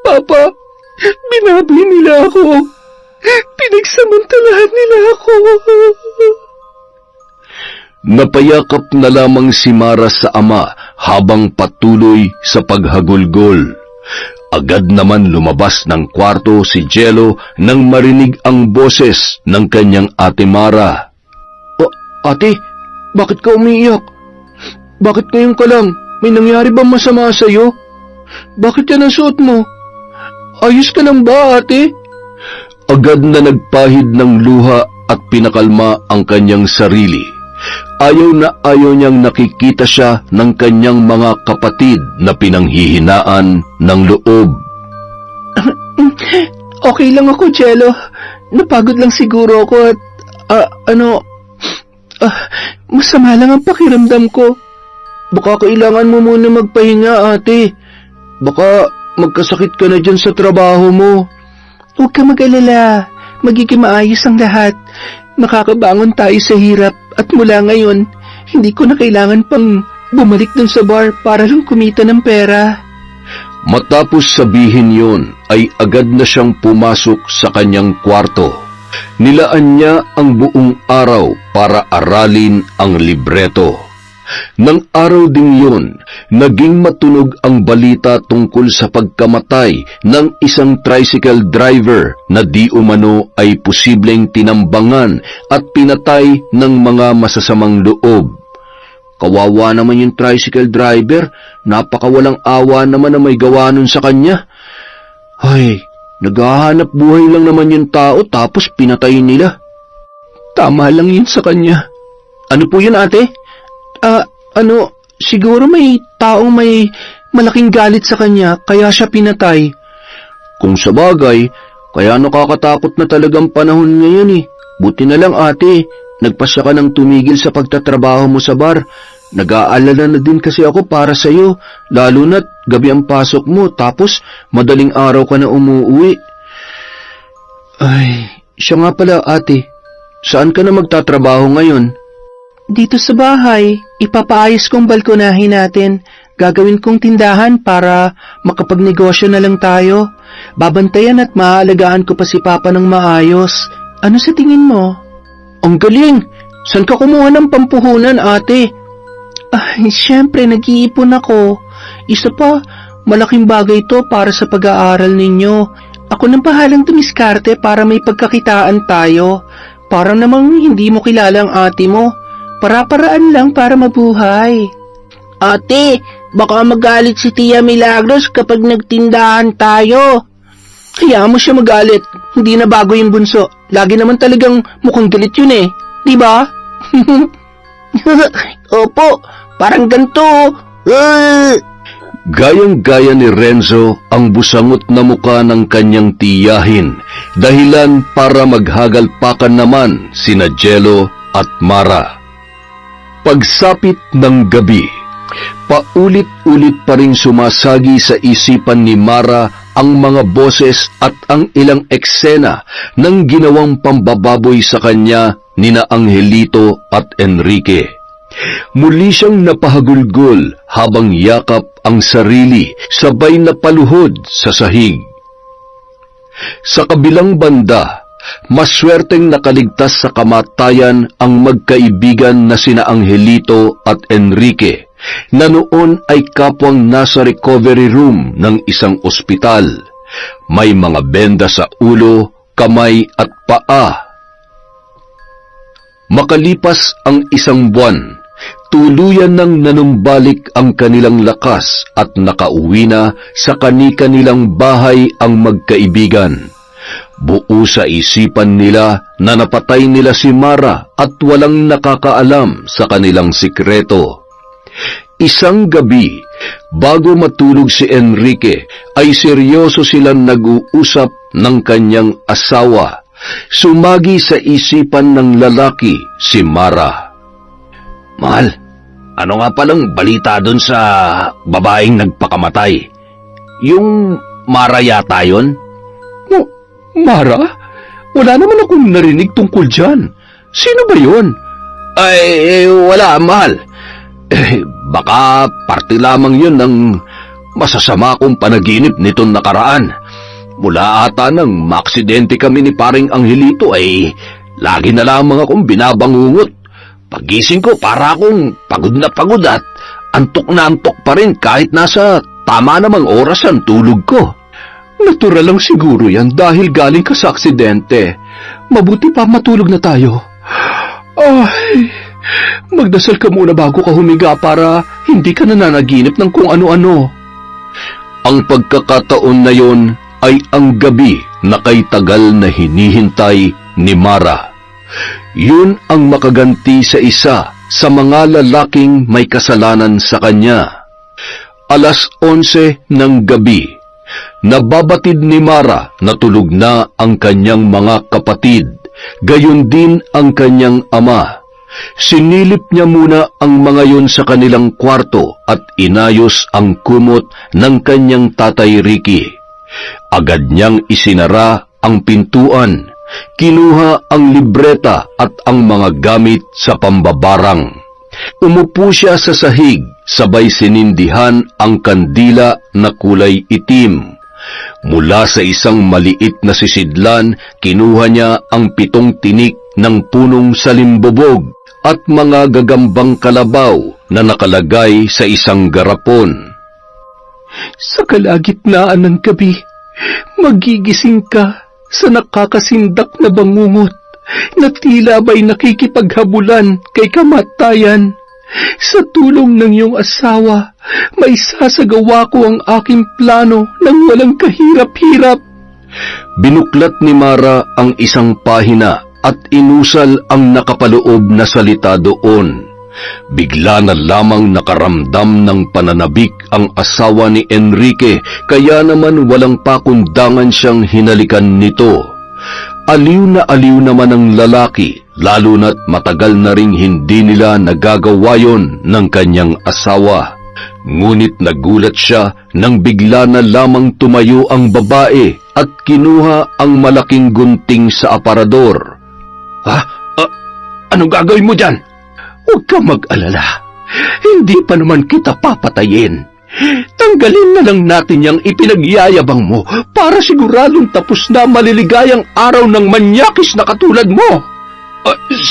Papa, binaboy nila ako. Pinagsamantalahan nila ako. Napayakap na lamang si Mara sa ama habang patuloy sa paghagulgol. Agad naman lumabas ng kwarto si Jello nang marinig ang boses ng kanyang ate Mara. Ate, bakit ka umiiyak? Bakit ngayon ka lang? May nangyari ba masama sa'yo? Bakit yan ang suot mo? Ayos ka lang ba, ate? Agad na nagpahid ng luha at pinakalma ang kanyang sarili. Ayaw na ayaw niyang nakikita siya ng kanyang mga kapatid na pinanghihinaan ng loob. Okay lang ako, Jello. Napagod lang siguro ako at, masama lang ang pakiramdam ko. Baka kailangan mo muna magpahinga, ate. Baka magkasakit ka na dyan sa trabaho mo. Huwag ka mag-alala. Magiging maayos ang lahat. Makakabangon tayo sa hirap at mula ngayon, hindi ko na kailangan pang bumalik dun sa bar para lang kumita ng pera. Matapos sabihin yon, ay agad na siyang pumasok sa kanyang kwarto. Nilaan niya ang buong araw para aralin ang libreto. Nang araw ding yun, naging matunog ang balita tungkol sa pagkamatay ng isang tricycle driver na di umano ay posibleng tinambangan at pinatay ng mga masasamang loob. Kawawa naman yung tricycle driver, napakawalang awa naman na may gawa nun sa kanya. Ay, naghahanap buhay lang naman yung tao tapos pinatay nila. Tama lang yun sa kanya. Ano po yun, ate? Siguro may taong may malaking galit sa kanya, kaya siya pinatay. Kung sa bagay, kaya nakakatakot na talagang panahon ngayon eh. Buti na lang ate, nagpasya ka ng tumigil sa pagtatrabaho mo sa bar. Nag-aalala na din kasi ako para sa'yo, lalo na't gabi ang pasok mo, tapos madaling araw ka na umuwi. Ay, siya nga pala ate, saan ka na magtatrabaho ngayon? Dito sa bahay, ipapaayos kong balkonahin natin. Gagawin kong tindahan para makapagnegosyo na lang tayo. Babantayan at maaalagaan ko pa si Papa ng maayos. Ano sa tingin mo? Ang galing! Saan ka kumuha ng pampuhunan, ate? Ay, siyempre, nag-iipon ako. Isa pa, malaking bagay to para sa pag-aaral ninyo. Ako nang bahalang dumiskarte para may pagkakitaan tayo. Parang namang hindi mo kilala ang ate mo. Para-paraan lang para mabuhay. Ate, baka magalit si Tia Milagros kapag nagtindahan tayo. Kaya mo siya magalit. Hindi na bago yung bunso. Lagi naman talagang mukhang galit yun eh. Di ba? Opo, parang ganito. Gayang-gaya ni Renzo ang busangot na muka ng kanyang tiyahin, dahilan para maghagalpakan naman sina Jello at Mara. Pagsapit ng gabi, paulit-ulit pa ring sumasagi sa isipan ni Mara ang mga boses at ang ilang eksena ng ginawang pambababoy sa kanya nina Angelito at Enrique. Muli siyang napahagulgol habang yakap ang sarili sabay na paluhod sa sahig. Sa kabilang banda, maswerteng nakaligtas sa kamatayan ang magkaibigan na sina Angelito at Enrique na noon ay kapwang nasa recovery room ng isang ospital. May mga benda sa ulo, kamay at paa. Makalipas ang isang buwan, tuluyan nang nanumbalik ang kanilang lakas at nakauwi na sa kani-kanilang bahay ang magkaibigan. Buo sa isipan nila na napatay nila si Mara at walang nakakaalam sa kanilang sikreto. Isang gabi, bago matulog si Enrique, ay seryoso silang nag-uusap ng kanyang asawa. Sumagi sa isipan ng lalaki si Mara. Mahal, ano nga palang balita dun sa babaeng nagpakamatay? Yung Mara yata yun? Mara? Wala naman akong narinig tungkol dyan. Sino ba yun? Ay, wala, mahal. Baka parte lamang yun ng masasama kong panaginip nitong nakaraan. Mula ata nang maaksidente kami ni paring Angelito ay lagi na lamang akong binabangungot. Pagising ko para akong pagod na pagod at antok na antok pa rin kahit nasa tama namang oras ang tulog ko. Natural lang siguro yan dahil galing ka sa aksidente. Mabuti pa matulog na tayo. Ay, magdasal ka muna bago ka humiga para hindi ka nananaginip ng kung ano-ano. Ang pagkakataon na yon ay ang gabi na kay tagal na hinihintay ni Mara. Yun ang makaganti sa isa sa mga lalaking may kasalanan sa kanya. 11:00 ng gabi, nababatid ni Mara na tulog na ang kanyang mga kapatid, gayon din ang kanyang ama. Sinilip niya muna ang mga yun sa kanilang kwarto at inayos ang kumot ng kanyang tatay Ricky. Agad niyang isinara ang pintuan, kinuha ang libreta at ang mga gamit sa pambabarang. Umupo siya sa sahig, sabay sinindihan ang kandila na kulay itim. Mula sa isang maliit na sisidlan, kinuha niya ang 7 tinik ng punong salimbobog at mga gagambang kalabaw na nakalagay sa isang garapon. Sa kalagitnaan ng gabi, magigising ka sa nakakasindak na bangungot na tila ba'y nakikipaghabulan kay kamatayan. Sa tulong ng iyong asawa, may sasagawa ko ang aking plano ng walang kahirap-hirap. Binuklat ni Mara ang isang pahina at inusal ang nakapaloob na salita doon. Bigla na lamang nakaramdam ng pananabik ang asawa ni Enrique, kaya naman walang pakundangan siyang hinalikan nito. Aliw naman ang lalaki, lalo na't matagal na ring hindi nila nagagawa yon ng kanyang asawa. Ngunit nagulat siya nang bigla na lamang tumayo ang babae at kinuha ang malaking gunting sa aparador. Anong gagawin mo dyan? Huwag ka mag-alala. Hindi pa naman kita papatayin. Tanggalin na lang natin yung ipinagyayabang mo para siguradong tapos na maliligayang araw ng manyakis na katulad mo.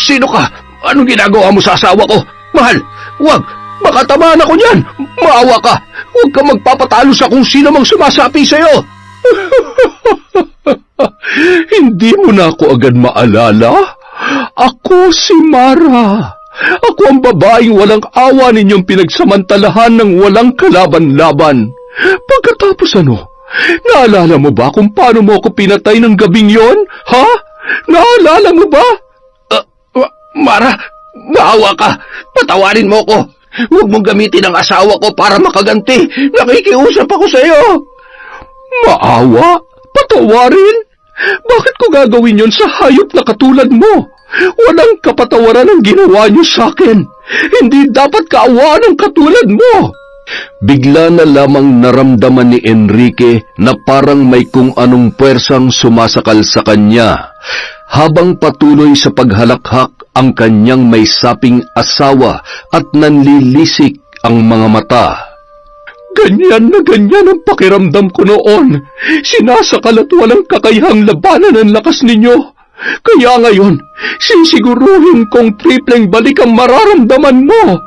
Sino ka? Anong ginagawa mo sa asawa ko? Mahal, huwag! Baka tamaan ako niyan! Maawa ka! Huwag ka magpapatalo sa kung sino mang sumasapi sa'yo! Hindi mo na ako agad maalala? Ako si Mara. Ako ang babaeng walang awa ninyong pinagsamantalahan ng walang kalaban-laban. Pagkatapos naalala mo ba kung paano mo ako pinatay ng gabing yon? Ha? Naalala mo ba? Mara, maawa ka! Patawarin mo ko! Huwag mong gamitin ang asawa ko para makaganti! Nakikiusap ako sa'yo! Maawa? Patawarin? Bakit ko gagawin yon sa hayop na katulad mo? Walang kapatawaran ang ginawa niyo sa akin. Hindi dapat kaawaan ang katulad mo. Bigla na lamang naramdaman ni Enrique na parang may kung anong puwersang sumasakal sa kanya. Habang patuloy sa paghalakhak ang kanyang may saping asawa at nanlilisik ang mga mata. Ganyan na ganyan ang pakiramdam ko noon. Sinasakal at walang kakayahang labanan ang lakas ninyo. Kaya ngayon, sisiguruhin kong tripleng balik ang mararamdaman mo.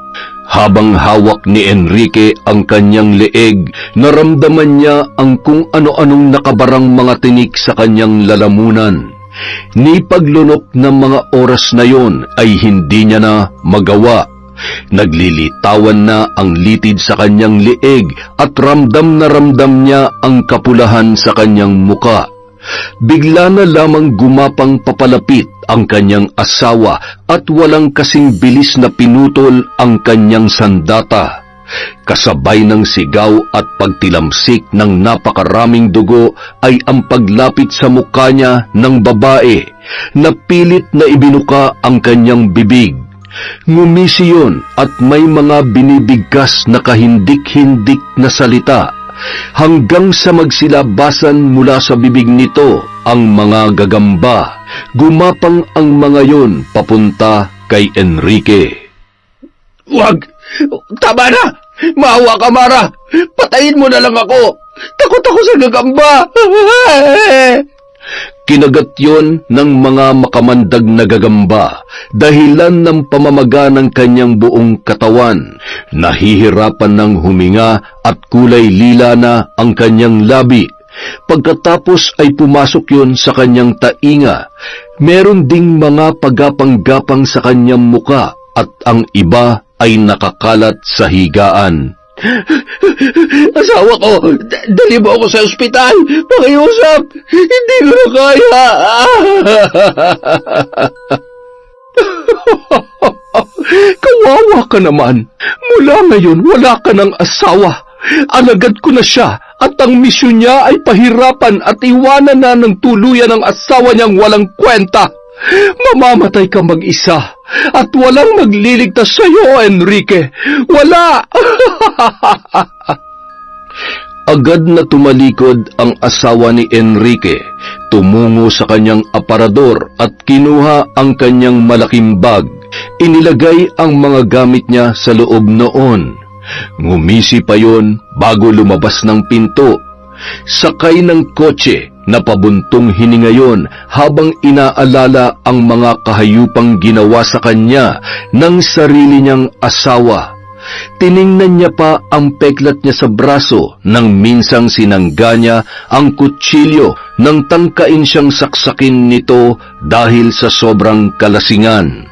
Habang hawak ni Enrique ang kanyang leeg, naramdaman niya ang kung ano-anong nakabarang mga tinik sa kanyang lalamunan. Ni paglunok ng mga oras na yon ay hindi niya na magawa. Naglilitawan na ang litid sa kanyang leeg at ramdam na ramdam niya ang kapulahan sa kanyang muka. Bigla na lamang gumapang papalapit ang kanyang asawa at walang kasing bilis na pinutol ang kanyang sandata. Kasabay ng sigaw at pagtilamsik ng napakaraming dugo ay ang paglapit sa mukha niya ng babae na pilit na ibinuka ang kanyang bibig. Ngumisi yun at may mga binibigkas na kahindik-hindik na salita. Hanggang sa magsilabasan mula sa bibig nito ang mga gagamba. Gumapang ang mga yon papunta kay Enrique. Huwag! Tama na! Maawa ka, Mara! Patayin mo na lang ako! Takot ako sa gagamba! Kinagat yon ng mga makamandag na gagamba, dahilan ng pamamaga ng kanyang buong katawan. Nahihirapan ng huminga at kulay lila na ang kanyang labi. Pagkatapos ay pumasok yon sa kanyang tainga. Meron ding mga pagapang-gapang sa kanyang muka at ang iba ay nakakalat sa higaan. Asawa ko, dali mo ako sa ospital. Pakiusap, hindi ko na kaya. Kawawa ka naman. Mula ngayon, wala ka ng asawa. Alagad ko na siya at ang misyon niya ay pahirapan at iwanan na ng tuluyan ang asawa niyang walang kwenta. Mamamatay ka mag-isa at walang magliligtas sa iyo, Enrique. Wala! Agad na tumalikod ang asawa ni Enrique, tumungo sa kanyang aparador at kinuha ang kanyang malaking bag. Inilagay ang mga gamit niya sa loob noon. Ngumisi pa yon bago lumabas ng pinto. Sakay ng kotse na pabuntong hininga yon habang inaalala ang mga kahayupang ginawa sa kanya ng sarili niyang asawa. Tiningnan niya pa ang peklat niya sa braso nang minsang sinangga niya ang kutsilyo nang tangkain siyang saksakin nito dahil sa sobrang kalasingan.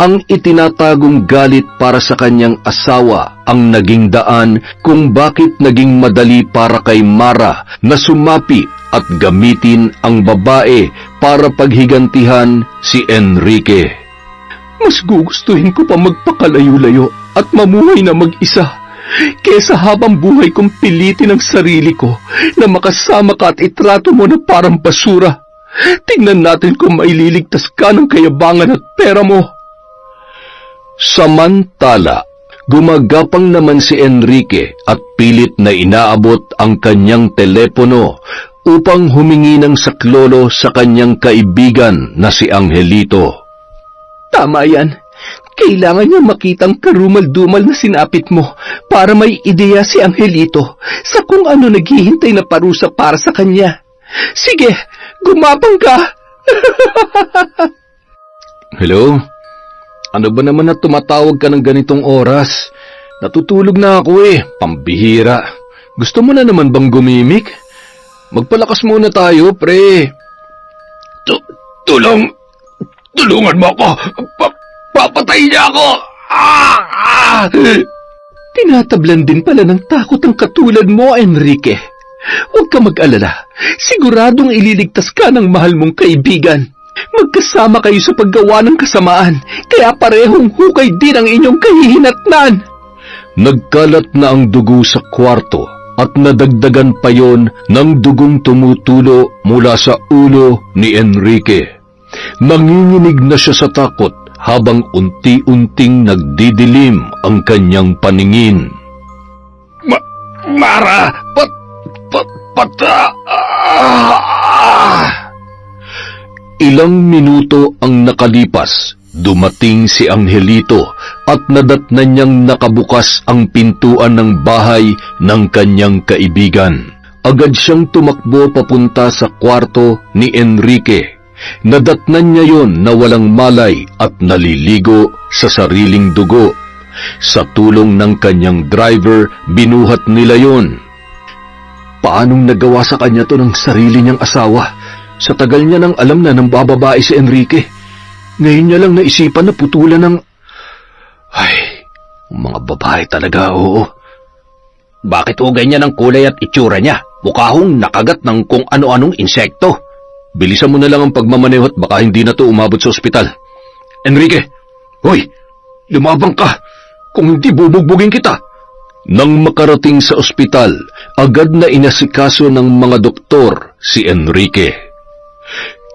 Ang itinatagong galit para sa kanyang asawa ang naging daan kung bakit naging madali para kay Mara na sumapi at gamitin ang babae para paghigantihan si Enrique. Mas gugustuhin ko pa magpakalayo-layo at mamuhay na mag-isa kesa habang buhay kong pilitin ang sarili ko na makasama ka at itrato mo na parang basura. Tingnan natin kung maililigtas ka ng kayabangan at pera mo. Samantala, gumagapang naman si Enrique at pilit na inaabot ang kanyang telepono upang humingi ng saklolo sa kanyang kaibigan na si Angelito. Tama yan. Kailangan niya makitang karumal-dumal na sinapit mo para may ideya si Angelito sa kung ano naghihintay na parusa para sa kanya. Sige, gumapang ka! Hello? Ano ba naman na tumatawag ka ng ganitong oras? Natutulog na ako pambihira. Gusto mo na naman bang gumimik? Magpalakas muna tayo, pre. Tulungan mo ako! Papatayin niya ako! Tinatablan din pala ng takot ang katulad mo, Enrique. Huwag ka mag-alala. Siguradong ililigtas ka ng mahal mong kaibigan. Magkasama kayo sa paggawa ng kasamaan, kaya parehong hukay din ang inyong kahihinatnan. Nagkalat na ang dugo sa kwarto at nadagdagan pa yon ng dugong tumutulo mula sa ulo ni Enrique. Nanginginig na siya sa takot habang unti-unting nagdidilim ang kanyang paningin. Mara! Ilang minuto ang nakalipas, dumating si Angelito at nadatnan niyang nakabukas ang pintuan ng bahay ng kanyang kaibigan. Agad siyang tumakbo papunta sa kwarto ni Enrique. Nadatnan niya yon na walang malay at naliligo sa sariling dugo. Sa tulong ng kanyang driver, binuhat nila yon. Paanong nagawa sa kanya to ng sarili niyang asawa? Sa tagal niya nang alam na ng bababae si Enrique. Ngayon niya lang naisipan na putulan ng... Ay, mga babae talaga, oo. Bakit ho ganyan ang kulay at itsura niya? Mukha hong nakagat ng kung ano-anong insekto. Bilisan mo na lang ang pagmamaneho at baka hindi na to umabot sa ospital. Enrique! Hoy! Lumabang ka! Kung hindi, bubugbugin kita! Nang makarating sa ospital, agad na inasikaso ng mga doktor si Enrique.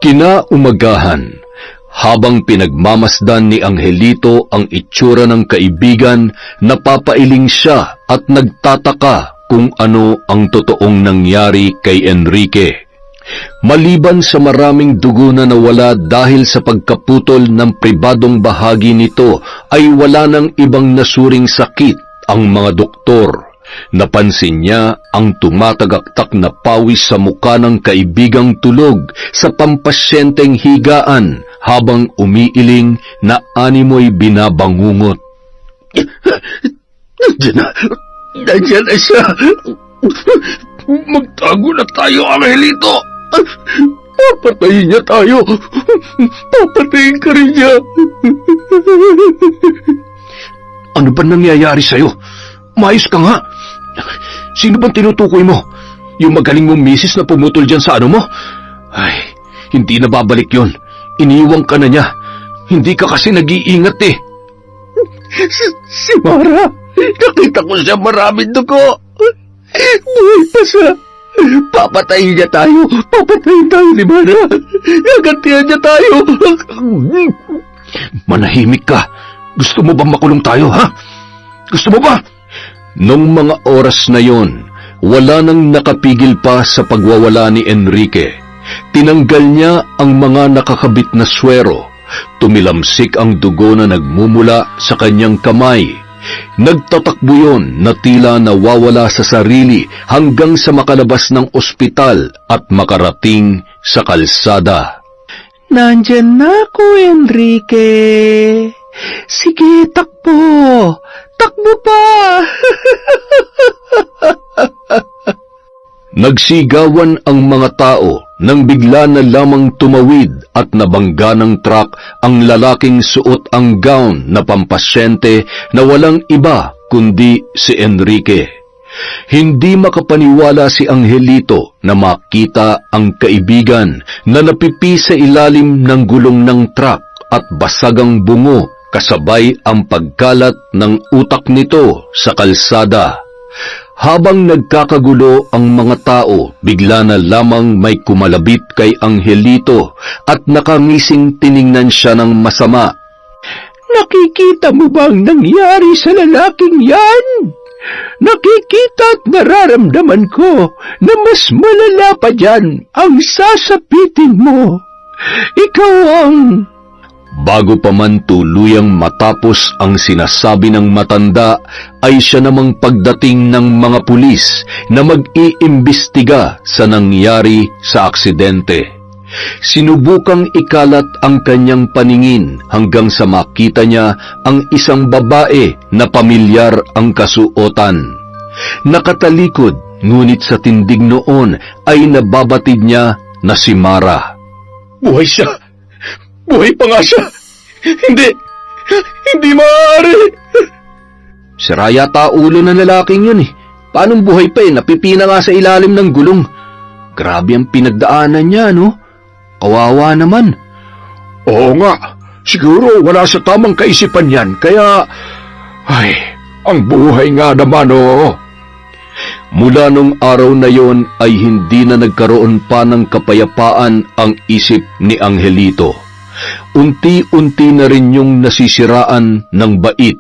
Kinaumagahan, habang pinagmamasdan ni Angelito ang itsura ng kaibigan, napapailing siya at nagtataka kung ano ang totoong nangyari kay Enrique. Maliban sa maraming dugo na nawala dahil sa pagkaputol ng pribadong bahagi nito, ay wala nang ibang nasuring sakit ang mga doktor. Napansin niya ang tumatagaktak na pawis sa muka ng kaibigang tulog sa pampasyenteng higaan habang umiiling na animoy binabangungot. Nandiyan na siya! Magtago na tayo, Angelito! Papatayin niya tayo! Papatayin ka rin niya! Ano ba nangyayari sa'yo? Maayos ka nga! Sino bang tinutukoy mo? Yung magaling mong misis na pumutol dyan sa ano mo? Ay, hindi na babalik yon. Iniiwang ka na niya. Hindi ka kasi nag-iingat Si Mara! Nakita ko siya maraming dugo! Buhay pa siya! Papatayin niya tayo! Papatayin tayo ni Mara! Gagantihan niya tayo! Manahimik ka! Gusto mo ba makulong tayo, ha? Gusto mo ba? Nung mga oras na yon, wala nang nakapigil pa sa pagwawala ni Enrique. Tinanggal niya ang mga nakakabit na swero. Tumilamsik ang dugo na nagmumula sa kanyang kamay. Nagtatakbo yon na tila nawawala sa sarili hanggang sa makalabas ng ospital at makarating sa kalsada. Nandyan na ako, Enrique. Sige, takbo. Takbo pa! Nagsigawan ang mga tao nang bigla na lamang tumawid at nabangga ng truck ang lalaking suot ang gown na pampasyente na walang iba kundi si Enrique. Hindi makapaniwala si Angelito na makita ang kaibigan na napipi sa ilalim ng gulong ng truck at basagang bungo kasabay ang pagkalat ng utak nito sa kalsada. Habang nagkakagulo ang mga tao, bigla na lamang may kumalabit kay Angelito at nakangising tiningnan siya ng masama. Nakikita mo ba ang nangyari sa lalaking yan? Nakikita at nararamdaman ko na mas malala pa dyan ang sasapitin mo. Ikaw ang... Bago pa man tuluyang matapos ang sinasabi ng matanda, ay siya namang pagdating ng mga pulis na mag-iimbestiga sa nangyari sa aksidente. Sinubukang ikalat ang kanyang paningin hanggang sa makita niya ang isang babae na pamilyar ang kasuotan. Nakatalikod, ngunit sa tindig noon ay nababatid niya na si Mara. Buhay siya! Buhay pa nga siya! Hindi maaari! Sira yata ulo ng lalaking yun eh. Paanong buhay pa eh? Napipina nga sa ilalim ng gulong. Grabe ang pinagdaanan niya, no? Kawawa naman. Oo nga, siguro wala sa tamang kaisipan yan, kaya... Ay, ang buhay nga naman, oo. Mula nung araw na yon ay hindi na nagkaroon pa ng kapayapaan ang isip ni Angelito. Unti-unti na rin yung nasisiraan ng bait.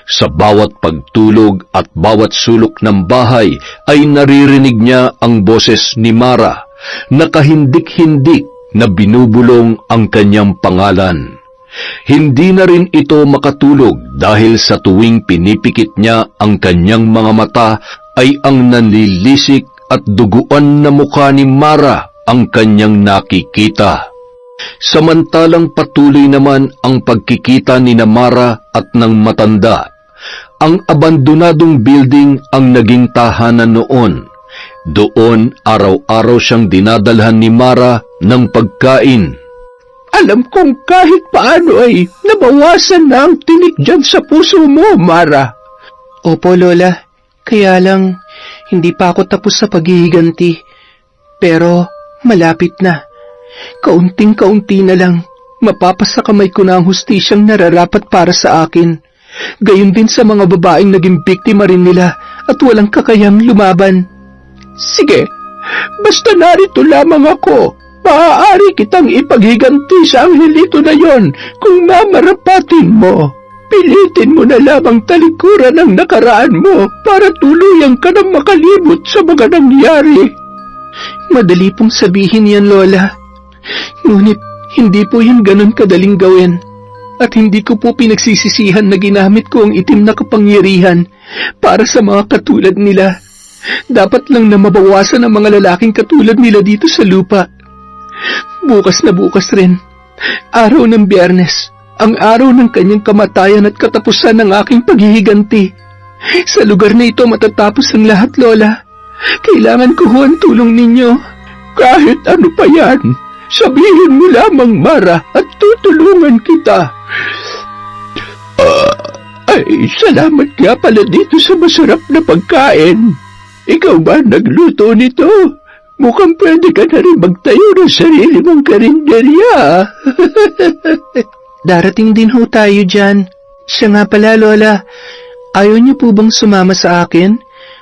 Sa bawat pagtulog at bawat sulok ng bahay ay naririnig niya ang boses ni Mara, nakahindik-hindik na binubulong ang kanyang pangalan. Hindi na rin ito makatulog dahil sa tuwing pinipikit niya ang kanyang mga mata ay ang nanlilisik at duguan na mukha ni Mara ang kanyang nakikita. Samantalang patuloy naman ang pagkikita ni Mara at ng matanda. Ang abandonadong building ang naging tahanan noon. Doon araw-araw siyang dinadalhan ni Mara ng pagkain. Alam kong kahit paano ay nabawasan na ang tinik dyan sa puso mo, Mara. Opo, Lola. Kaya lang, hindi pa ako tapos sa paghihiganti. Pero, malapit na. Kaunting-kaunti na lang, mapapasa kamay ko na ang hustisyang nararapat para sa akin. Gayon din sa mga babaeng naging biktima rin nila at walang kakayang lumaban. Sige, basta narito lamang ako. Maaari kitang ipaghiganti sa Angelito na yon kung mamarapatin mo. Pilitin mo na lamang talikuran ang nakaraan mo para tuluyang ka na makalibot sa mga nangyari. Madali pong sabihin yan, Lola. Ngunit hindi po yun ganun kadaling gawin. At hindi ko po pinagsisisihan na ginamit ko ang itim na kapangyarihan para sa mga katulad nila. Dapat lang na mabawasan ang mga lalaking katulad nila dito sa lupa. Bukas na bukas rin, araw ng Biyernes, ang araw ng kanyang kamatayan at katapusan ng aking paghihiganti. Sa lugar na ito matatapos ang lahat, Lola. Kailangan ko ho ang tulong ninyo. Kahit ano pa yan, sabihin mo lamang, Mara, at tutulungan kita. Ay, salamat nga pala dito sa masarap na pagkain. Ikaw ba nagluto nito? Mukhang pwede ka na rin magtayo ng sarili mong karinderya. Darating din ho tayo dyan. Siya nga pala, Lola. Ayaw niyo po bang sumama sa akin?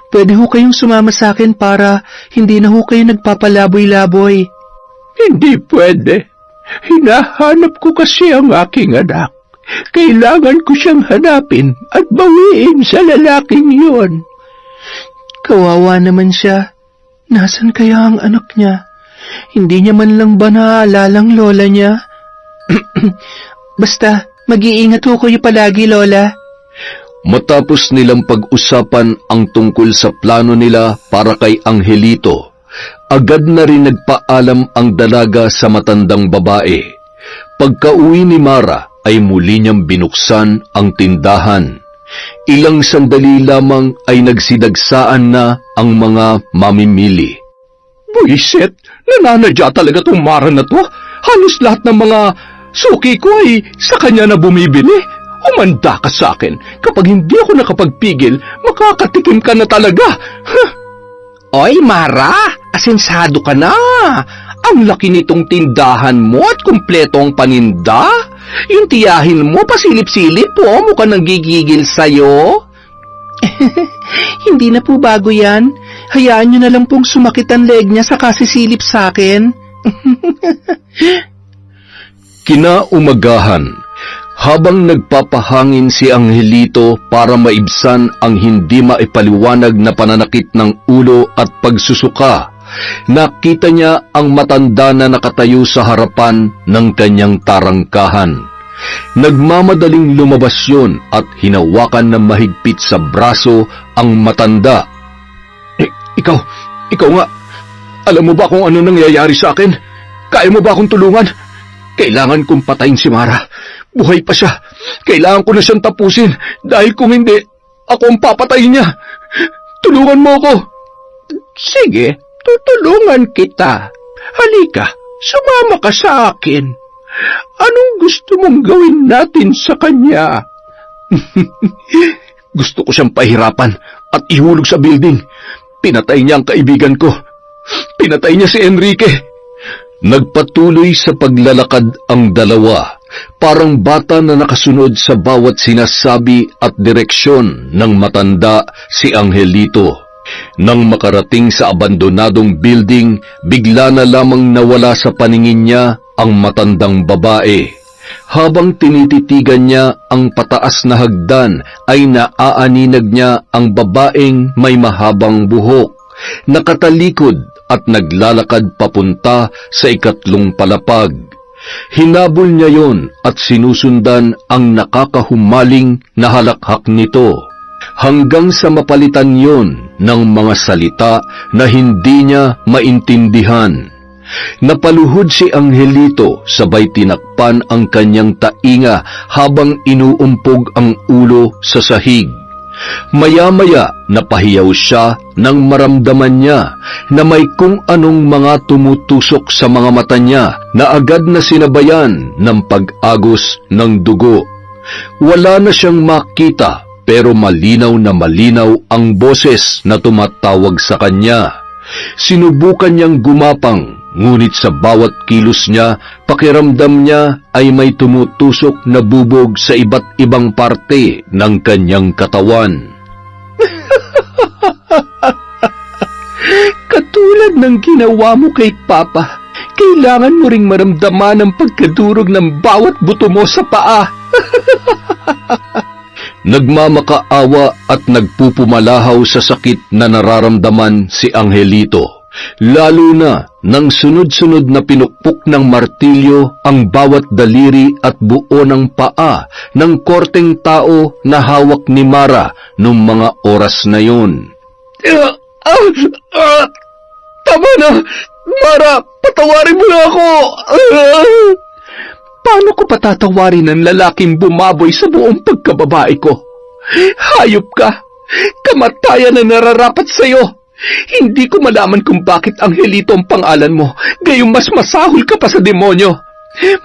Pwede ho kayong sumama sa akin para hindi na ho kayo nagpapalaboy-laboy. Hindi pwede. Hinahanap ko kasi ang aking anak. Kailangan ko siyang hanapin at bawiin sa lalaking yon. Kawawa naman siya. Nasaan kaya ang anak niya? Hindi niya man lang ba naalalang lola niya? Basta, mag-iingat ho kayo palagi, Lola. Matapos nilang pag-usapan ang tungkol sa plano nila para kay Angelito, agad na rin nagpaalam ang dalaga sa matandang babae. Pagka-uwi ni Mara ay muli niyang binuksan ang tindahan. Ilang sandali lamang ay nagsidagsaan na ang mga mamimili. Buisit, nananadya talaga tong Mara na to. Halos lahat ng mga suki ko ay sa kanya na bumibili. Umanda ka sa akin. Kapag hindi ako nakapagpigil, makakatikim ka na talaga. Oy, Mara, asensado ka na. Ang laki nitong tindahan mo at kumpleto ang paninda. Yung tiyahin mo, pasilip-silip po, mukhang nanggigigil sa'yo. Hindi na po bago yan. Hayaan nyo na lang pong sumakit ang leg niya sa kasisilip sa akin. Kinaumagahan, habang nagpapahangin si Angelito para maibsan ang hindi maipaliwanag na pananakit ng ulo at pagsusuka, nakita niya ang matanda na nakatayo sa harapan ng kanyang tarangkahan. Nagmamadaling lumabas yun at hinawakan ng mahigpit sa braso ang matanda. Ikaw nga, alam mo ba kung ano nangyayari sa akin? Kaya mo ba akong tulungan? Kailangan kong patayin si Mara. Buhay pa siya. Kailangan ko na siyang tapusin dahil kung hindi, ako ang papatayin niya. Tulungan mo ako. Sige, tutulungan kita. Halika, sumama ka sa akin. Anong gusto mong gawin natin sa kanya? Gusto ko siyang pahirapan at ihulog sa building. Pinatay niya ang kaibigan ko. Pinatay niya si Enrique. Nagpatuloy sa paglalakad ang dalawa, parang bata na nakasunod sa bawat sinasabi at direksyon ng matanda si Angelito. Nang makarating sa abandonadong building, bigla na lamang nawala sa paningin niya ang matandang babae. Habang tinititigan niya ang pataas na hagdan, ay naaaninag niya ang babaeng may mahabang buhok, nakatalikod at naglalakad papunta sa ikatlong palapag. Hinabol niya yon at sinusundan ang nakakahumaling na halakhak nito, hanggang sa mapalitan yon ng mga salita na hindi niya maintindihan. Napaluhod si Angelito, sabay tinakpan ang kanyang tainga habang inuumpog ang ulo sa sahig. Maya-maya napahiyaw siya nang maramdaman niya na may kung anong mga tumutusok sa mga mata niya na agad na sinabayan ng pag-agos ng dugo. Wala na siyang makita, pero malinaw na malinaw ang boses na tumatawag sa kanya. Sinubukan niyang gumapang, ngunit sa bawat kilos niya, pakiramdam niya ay may tumutusok na bubog sa iba't ibang parte ng kanyang katawan. Katulad ng ginawa mo kay Papa, kailangan mo ring maramdaman ang pagkadurog ng bawat buto mo sa paa. Nagmamakaawa at nagpupumalahaw sa sakit na nararamdaman si Angelito, lalo na nang sunod-sunod na pinukpok ng martilyo ang bawat daliri at buo ng paa ng korteng tao na hawak ni Mara noong mga oras na yun. Tama na! Mara, patawarin mo na ako! Paano ko patatawarin ang lalaking bumaboy sa buong pagkababae ko? Hayop ka! Kamatayan na nararapat sa'yo! Hindi ko malaman kung bakit Angelito ang pangalan mo, gayong mas masahol ka pa sa demonyo.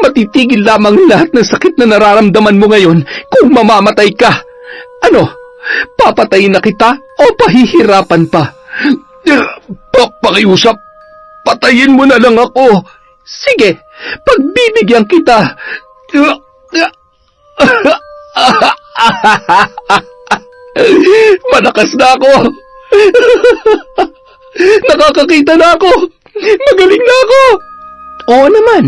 Matitigil lamang lahat ng sakit na nararamdaman mo ngayon kung mamamatay ka. Ano? Papatayin na kita o pahihirapan pa? Pakiusap, patayin mo na lang ako. Sige, pagbibigyan kita. Malakas na ako. Nakakakita na ako. Magaling na ako. Oo naman.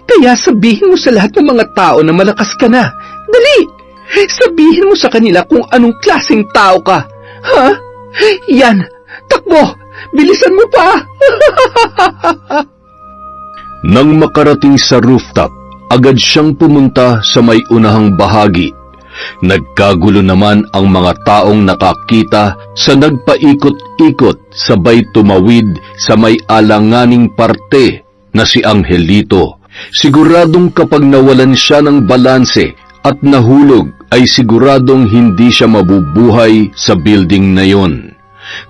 Kaya sabihin mo sa lahat ng mga tao na malakas ka na. Dali! Sabihin mo sa kanila kung anong klaseng tao ka. Ha? Yan! Takbo! Bilisan mo pa! Nang makarating sa rooftop, agad siyang pumunta sa may unahang bahagi. Nagkagulo naman ang mga taong nakakita sa nagpaikot-ikot, sabay tumawid sa may alanganing parte na si Angelito. Siguradong kapag nawalan siya ng balanse at nahulog ay siguradong hindi siya mabubuhay sa building na yon.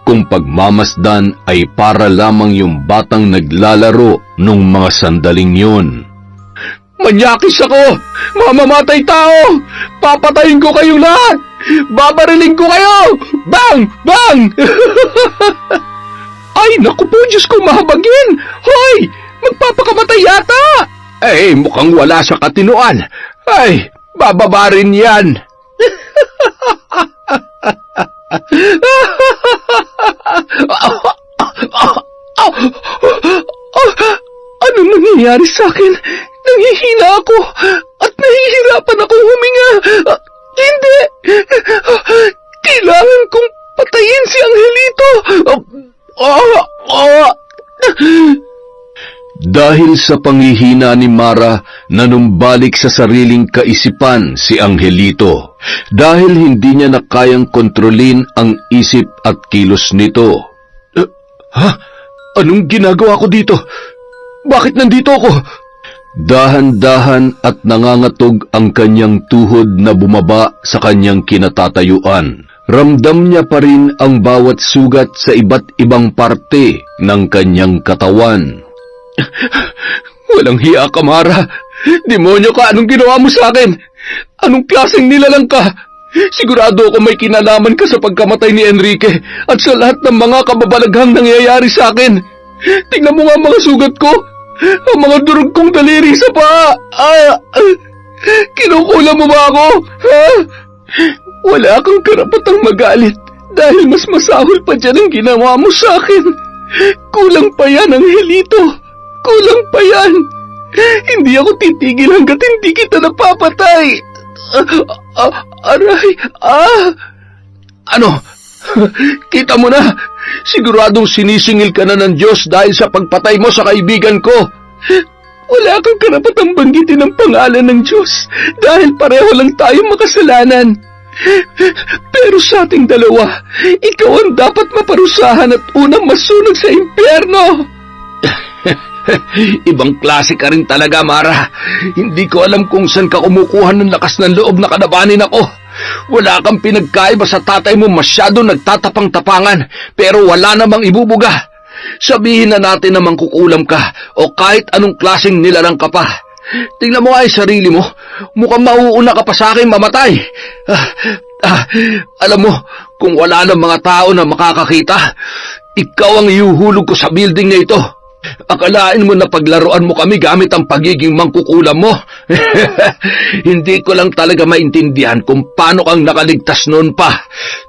Kung pagmamasdan ay para lamang yung batang naglalaro nung mga sandaling yon. Manyakis ako! Mamamatay tao! Papatayin ko kayong lahat! Babariling ko kayo! Bang! Bang! Ay, naku po, Diyos ko, mahabagin! Hoy! Magpapakamatay yata! Eh, mukhang wala sa katinoan. Ay, bababarin yan! Anong nangyayari sa akin? Nanghihina ako at nahihirapan akong huminga. Hindi! Kailangan kong patayin si Angelito! Dahil sa panghihina ni Mara, nanumbalik sa sariling kaisipan si Angelito dahil hindi niya na kayang kontrolin ang isip at kilos nito. Ha? Anong ginagawa ko dito? Bakit nandito ako? Dahan-dahan at nangangatog ang kanyang tuhod na bumaba sa kanyang kinatatayuan. Ramdam niya pa rin ang bawat sugat sa iba't ibang parte ng kanyang katawan. Walang hiya ka, Mara. Demonyo ka, anong ginawa mo sa akin? Anong klaseng nilalang ka? Sigurado ako may kinalaman ka sa pagkamatay ni Enrique at sa lahat ng mga kababalaghang nangyayari sa akin. Tingnan mo nga ang mga sugat ko. Ang mga durog kong daliri sa paa. Kinukula mo ba ako? Ha? Wala kang karapatang magalit dahil mas masahol pa dyan ang ginawa mo sa akin. Kulang pa yan, Angelito. Kulang pa yan. Hindi ako titigil hanggat hindi kita napapatay. Aray. Ano? Kita mo na. Siguradong sinisingil ka na ng Diyos dahil sa pagpatay mo sa kaibigan ko. Wala kang karapatang banggitin ang pangalan ng Diyos dahil pareho lang tayong makasalanan. Pero sa ating dalawa, ikaw ang dapat maparusahan at unang masunog sa impyerno. Ibang klase ka rin talaga, Mara. Hindi ko alam kung saan ka kumukuha ng lakas ng loob na kalabanin ako. Wala kang pinagkaiba sa tatay mo, masyado nagtatapang-tapangan, pero wala namang ibubuga. Sabihin na natin na mangkukulam ka o kahit anong klaseng nilalang ka pa. Tingnan mo nga yung sarili mo. Mukhang mauuna ka pa sa akin mamatay. Alam mo, kung wala ng mga tao na makakakita, ikaw ang ihuhulog ko sa building na ito. Akalain mo na paglaruan mo kami gamit ang pagiging mangkukulam mo? Hindi ko lang talaga maintindihan kung paano kang nakaligtas noon pa.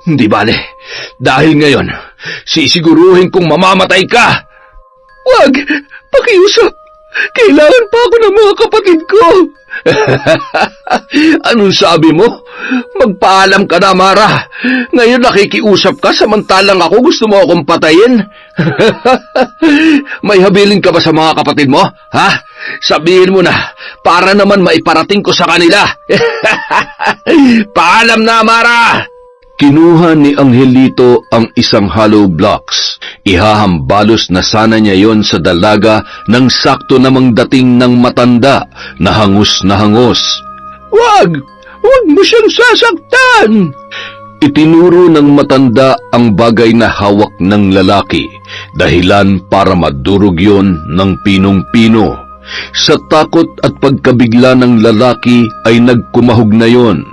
Hindi bale, dahil ngayon, sisiguruhin kong mamamatay ka. Wag! Pakiusap! Kailangan pa ako ng mga kapatid ko! Anong sabi mo? Magpaalam ka na, Mara. Ngayon nakikiusap ka samantalang ako gusto mo akong patayin? May habilin ka ba sa mga kapatid mo? Ha? Sabihin mo na, para naman maiparating ko sa kanila. Paalam na, Mara! Kinuha ni Angelito ang isang hollow blocks. Ihahambalos na sana niya yon sa dalaga nang sakto namang dating ng matanda na hangos na hangos. Wag! Wag mo siyang sasaktan! Itinuro ng matanda ang bagay na hawak ng lalaki, dahilan para madurog yon ng pinong-pino. Sa takot at pagkabigla ng lalaki ay nagkumahog na yon.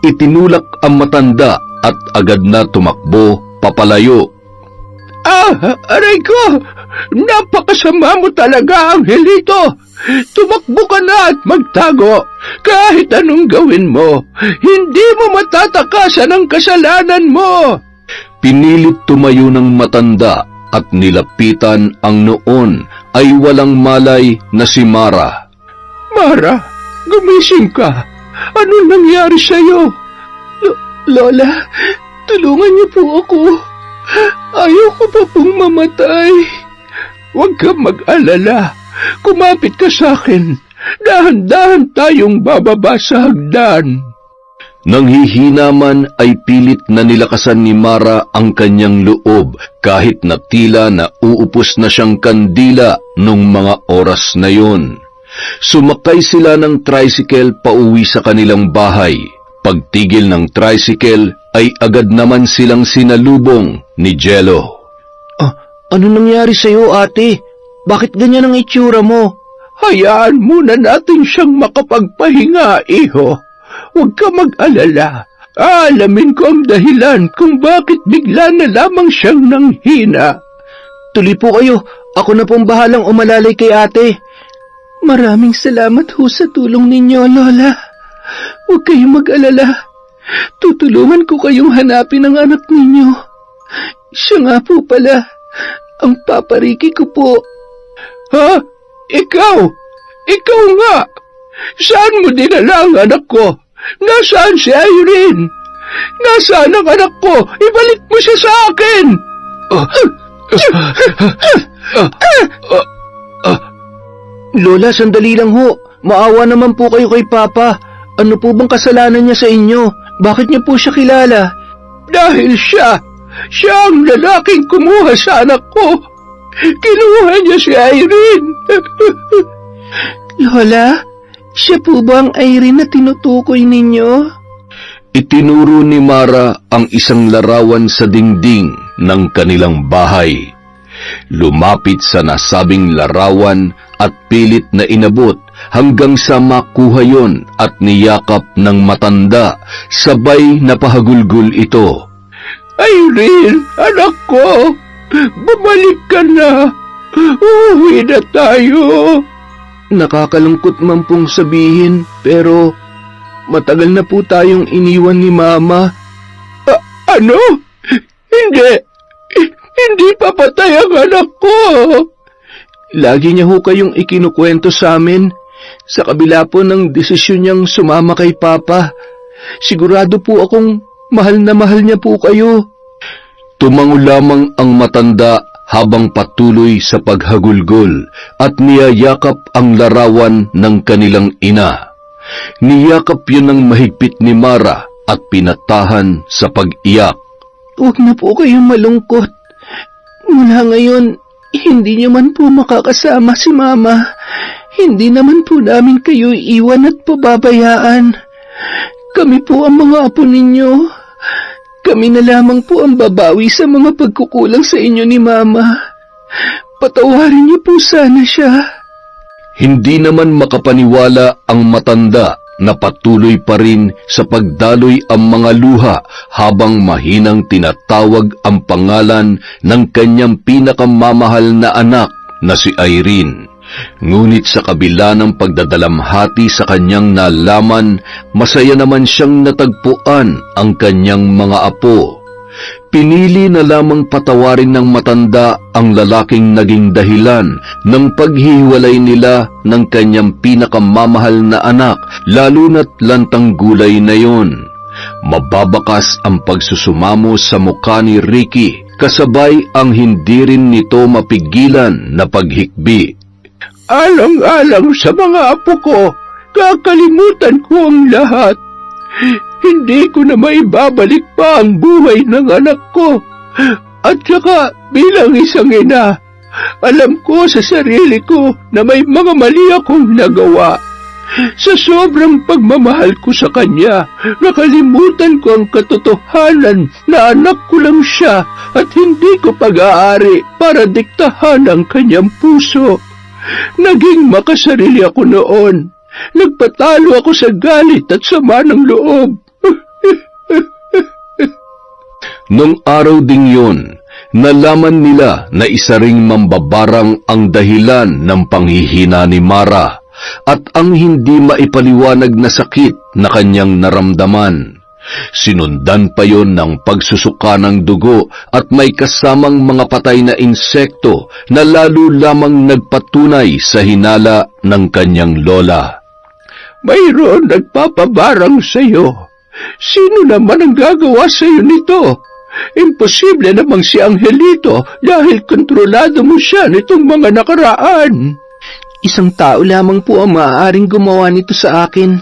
Itinulak ang matanda at agad na tumakbo papalayo. Aray ko! Napakasama mo talaga, Angelito! Tumakbo ka na at magtago. Kahit anong gawin mo, hindi mo matatakasan ang kasalanan mo. Pinilit tumayo ng matanda at nilapitan ang noon ay walang malay na si Mara. Mara, gumising ka. Anong nangyari sa'yo? Lola, tulungan niyo po ako. Ayoko pa pong mamatay. Huwag kang mag-alala. Kumapit ka sa akin. Dahan-dahan tayong bababa sa hagdan. Nanghihina man ay pilit na nilakasan ni Mara ang kanyang loob kahit na tila na uupos na siyang kandila nung mga oras na yon. Sumakay sila ng tricycle pauwi sa kanilang bahay. Pagtigil ng tricycle ay agad naman silang sinalubong ni Jello. Ano nangyari sa'yo, ate? Bakit ganyan ang itsura mo? Hayaan muna natin siyang makapagpahinga, iho. Huwag ka mag-alala. Alamin ko ang dahilan kung bakit bigla na lamang siyang nanghina. Tuloy po kayo. Ako na pong bahalang umalalay kay ate. Maraming salamat ho sa tulong ninyo, Lola. Huwag kayong mag-alala. Tutulungan ko kayong hanapin ang anak ninyo. Siya nga po pala, ang papariki ko po. Ha? Ikaw? Ikaw nga? Saan mo dinala ang anak ko? Nasaan si Irene? Nasaan ang anak ko? Ibalik mo siya sa akin! Lola, sandali lang ho. Maawa naman po kayo kay Papa. Ano po bang kasalanan niya sa inyo? Bakit niyo po siya kilala? Dahil siya ang lalaking kumuha sa anak ko. Kinuha niya si Irene. Lola, siya po ba ang Irene na tinutukoy ninyo? Itinuro ni Mara ang isang larawan sa dingding ng kanilang bahay. Lumapit sa nasabing larawan at pilit na inabot hanggang sa makuha yon at niyakap ng matanda, sabay na pahagulgol ito. Irene, anak ko, bumalik ka na. Uuwi na tayo. Nakakalungkot man pong sabihin, pero matagal na po tayong iniwan ni Mama. Ano? Hindi papatay ang anak ko. Lagi niya ho kayong ikinukwento sa amin. Sa kabila po ng desisyon niyang sumama kay Papa, sigurado po akong mahal na mahal niya po kayo. Tumango lamang ang matanda habang patuloy sa paghagulgol at niyayakap ang larawan ng kanilang ina. Niyakap yun ng mahigpit ni Mara at pinatahan sa pag-iyak. Huwag na po kayong malungkot. Mula ngayon, hindi niyo man po makakasama si Mama. Hindi naman po namin kayo iwan at pababayaan. Kami po ang mga apo ninyo. Kami na lamang po ang babawi sa mga pagkukulang sa inyo ni Mama. Patawarin niyo po sana siya. Hindi naman makapaniwala ang matanda na patuloy pa rin sa pagdaloy ang mga luha habang mahinang tinatawag ang pangalan ng kanyang pinakamamahal na anak na si Irene. Ngunit sa kabila ng pagdadalamhati sa kanyang nalaman, masaya naman siyang natagpuan ang kanyang mga apo. Pinili na lamang patawarin ng matanda ang lalaking naging dahilan ng paghihiwalay nila ng kanyang pinakamamahal na anak, lalo na't lantang gulay na yon. Mababakas ang pagsusumamo sa mukha ni Ricky, kasabay ang hindi rin nito mapigilan na paghikbi. Alang-alang sa mga apo ko, kakalimutan ko ang lahat. Hindi ko na maibabalik pa ang buhay ng anak ko. At saka bilang isang ina, alam ko sa sarili ko na may mga mali akong nagawa. Sa sobrang pagmamahal ko sa kanya, nakalimutan ko ang katotohanan na anak ko lang siya at hindi ko pag-aari para diktahan ang kanyang puso. Naging makasarili ako noon. Nagpatalo ako sa galit at sama ng loob. Nung araw ding yun, nalaman nila na isa ring mambabarang ang dahilan ng panghihina ni Mara at ang hindi maipaliwanag na sakit na kanyang naramdaman. Sinundan pa yon ng pagsusuka ng dugo at may kasamang mga patay na insekto na lalo lamang nagpatunay sa hinala ng kanyang lola. Mayroon nagpapabarang sa iyo. Sino naman ang gagawa sa iyo nito? Imposible namang si Angelito dahil kontrolado mo siya nitong mga nakaraan. Isang tao lamang po ang maaaring gumawa nito sa akin.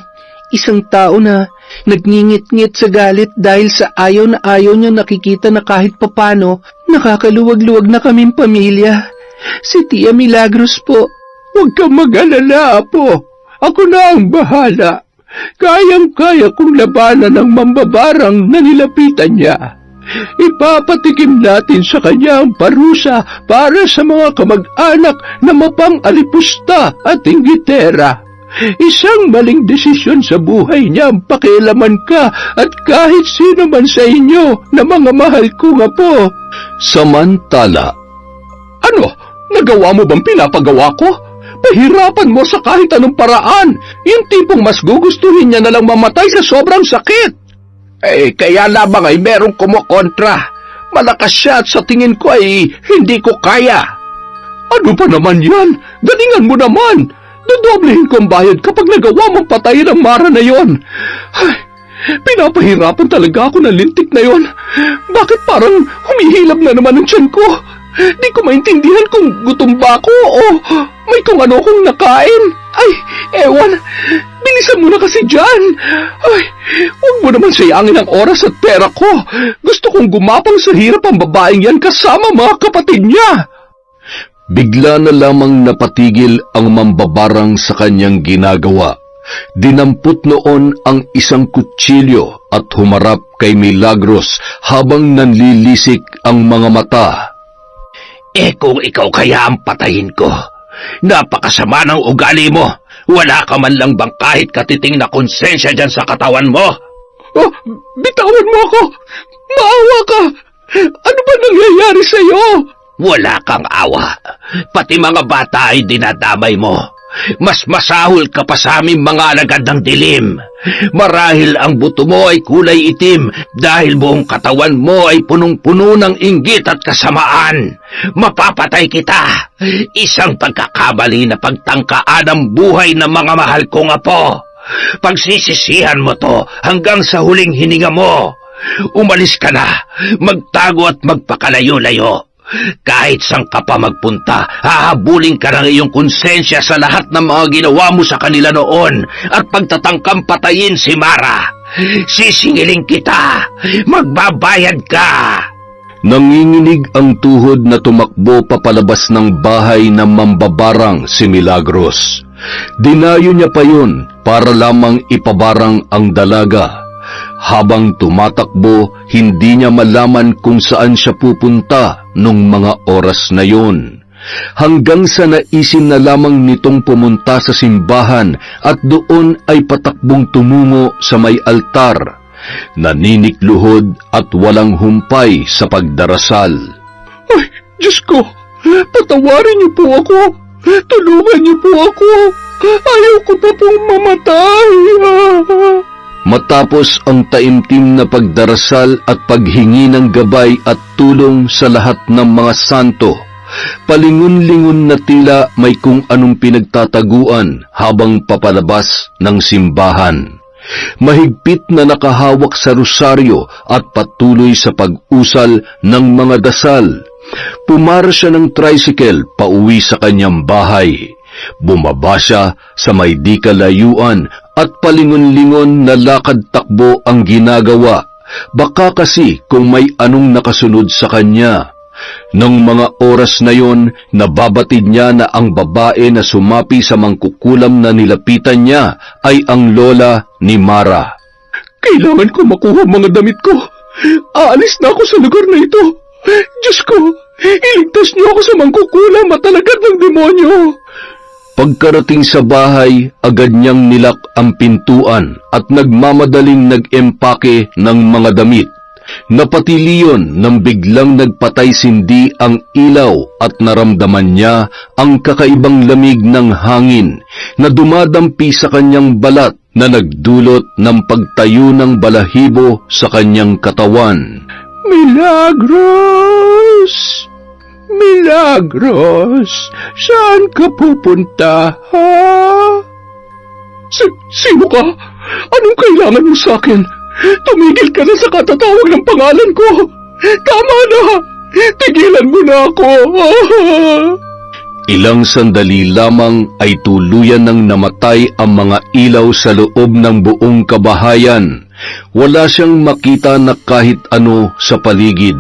Isang tao na nagngingit-ngit sa galit dahil sa ayaw na ayaw niya nakikita na kahit papano nakakaluwag-luwag na kaming pamilya. Si Tia Milagros po. Huwag kang mag-alala, Apo. Ako na ang bahala. Kayang-kaya kong labanan ang mambabarang na nilapitan niya. Ipapatikim natin sa kanya ang parusa para sa mga kamag-anak na mapang-alipusta at inggitera. Isang maling desisyon sa buhay niya ang pakialaman ka at kahit sino man sa inyo na mga mahal kong apo. Samantala, Ano? Nagawa mo bang pinapagawa ko? Pahirapan mo sa kahit anong paraan. Yung tipong mas gugustuhin niya na lang mamatay sa sobrang sakit. Kaya lamang ay merong kumukontra. Malakas siya at sa tingin ko ay hindi ko kaya. Ano pa naman yan? Galingan mo naman. Dodoblehin ko ang bayad kapag nagawa mong patayin ang Mara na yon. Ay, pinapahirapan talaga ako ng lintik na yon. Bakit parang humihilab na naman ang tiyan ko? Di ko maintindihan kung gutom ba ako o may kung ano kong nakain. Ay, ewan. Bilisan mo na kasi dyan. Ay, huwag mo naman sayangin ang oras at pera ko. Gusto kong gumapang sa hirap ang babaeng yan kasama mga kapatid niya. bigla na lamang napatigil ang mambabarang sa kanyang ginagawa. Dinampot noon ang isang kutsilyo at humarap kay Milagros habang nanlilisik ang mga mata. Kung ikaw kaya ang patayin ko, napakasama ng ugali mo. Wala ka man lang bang kahit katiting na konsensya dyan sa katawan mo? Oh, bitawan mo ako! Maawa ka! Ano ba nangyayari sa'yo? Wala kang awa. Pati mga bata ay dinadamay mo. Mas masahol ka pa sa aming mga alagad ng dilim. Marahil ang buto mo ay kulay itim dahil buong katawan mo ay punong-puno ng inggit at kasamaan. Mapapatay kita. Isang pagkakamali na pagtangkaan ang buhay ng mga mahal kong apo. Pagsisisihan mo to hanggang sa huling hininga mo. Umalis ka na, magtago at magpakalayo-layo. Kahit saan ka pa magpunta, hahabulin ka ng iyong konsensya sa lahat ng mga ginawa mo sa kanila noon at pagtatangkang patayin si Mara. Sisingiling kita, magbabayad ka. Nanginginig ang tuhod na tumakbo papalabas ng bahay ng mambabarang si Milagros. Dinayo niya pa yun para lamang ipabarang ang dalaga. Habang tumatakbo, hindi niya malaman kung saan siya pupunta nung mga oras na yon. Hanggang sa naisin na lamang nitong pumunta sa simbahan at doon ay patakbong tumungo sa may altar. Naninikluhod at walang humpay sa pagdarasal. Ay, Diyos ko! Patawarin niyo po ako! Tulungan niyo po ako! Ayaw ko pa pong mamatay! Matapos ang taimtim na pagdarasal at paghingi ng gabay at tulong sa lahat ng mga santo, palingon-lingon na tila may kung anong pinagtataguan habang papalabas ng simbahan. Mahigpit na nakahawak sa rosaryo at patuloy sa pag-usal ng mga dasal. Pumara siya ng tricycle pauwi sa kanyang bahay. Bumaba siya sa may di kalayuan at palingon-lingon na lakad-takbo ang ginagawa. Baka kasi kung may anong nakasunod sa kanya. Nang mga oras na yon, nababatid niya na ang babae na sumapi sa mangkukulam na nilapitan niya ay ang lola ni Mara. Kailangan ko makuha mga damit ko. Aalis na ako sa lugar na ito. Diyos ko, iligtas niyo ako sa mangkukulam at alagad ng demonyo. Pagkarating sa bahay, agad niyang nilak ang pintuan at nagmamadaling nag-empake ng mga damit. Napatili yun nang biglang nagpatay-sindi ang ilaw at naramdaman niya ang kakaibang lamig ng hangin na dumadampi sa kanyang balat na nagdulot ng pagtayo ng balahibo sa kanyang katawan. Milagros! Milagros! Saan ka pupunta, ha? Sino ka? Anong kailangan mo sa akin? Tumigil ka na sa katatawag ng pangalan ko! Tama na! Tigilan mo na ako! Ilang sandali lamang ay tuluyan ng namatay ang mga ilaw sa loob ng buong kabahayan. Wala siyang makita na kahit ano sa paligid.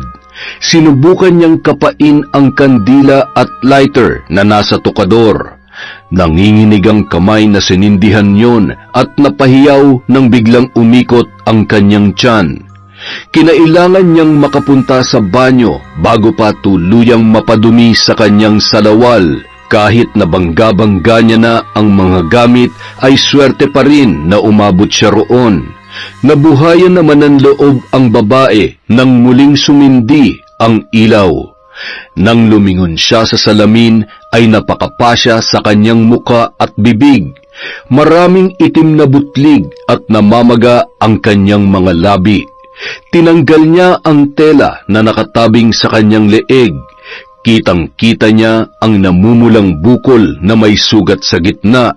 Sinubukan niyang kapain ang kandila at lighter na nasa tukador. Nanginginig ang kamay na sinindihan yon at napahiyaw nang biglang umikot ang kanyang tiyan. Kinailangan niyang makapunta sa banyo bago pa tuluyang mapadumi sa kanyang salawal. Kahit nabangga-bangga niya na ang mga gamit, ay swerte pa rin na umabot siya roon. Nabuhayan naman ng loob ang babae nang muling sumindi ang ilaw. Nang lumingon siya sa salamin, ay napakapa siya sa kanyang muka at bibig. Maraming itim na butlig at namamaga ang kanyang mga labi. Tinanggal niya ang tela na nakatabing sa kanyang leeg. Kitang-kita niya ang namumulang bukol na may sugat sa gitna.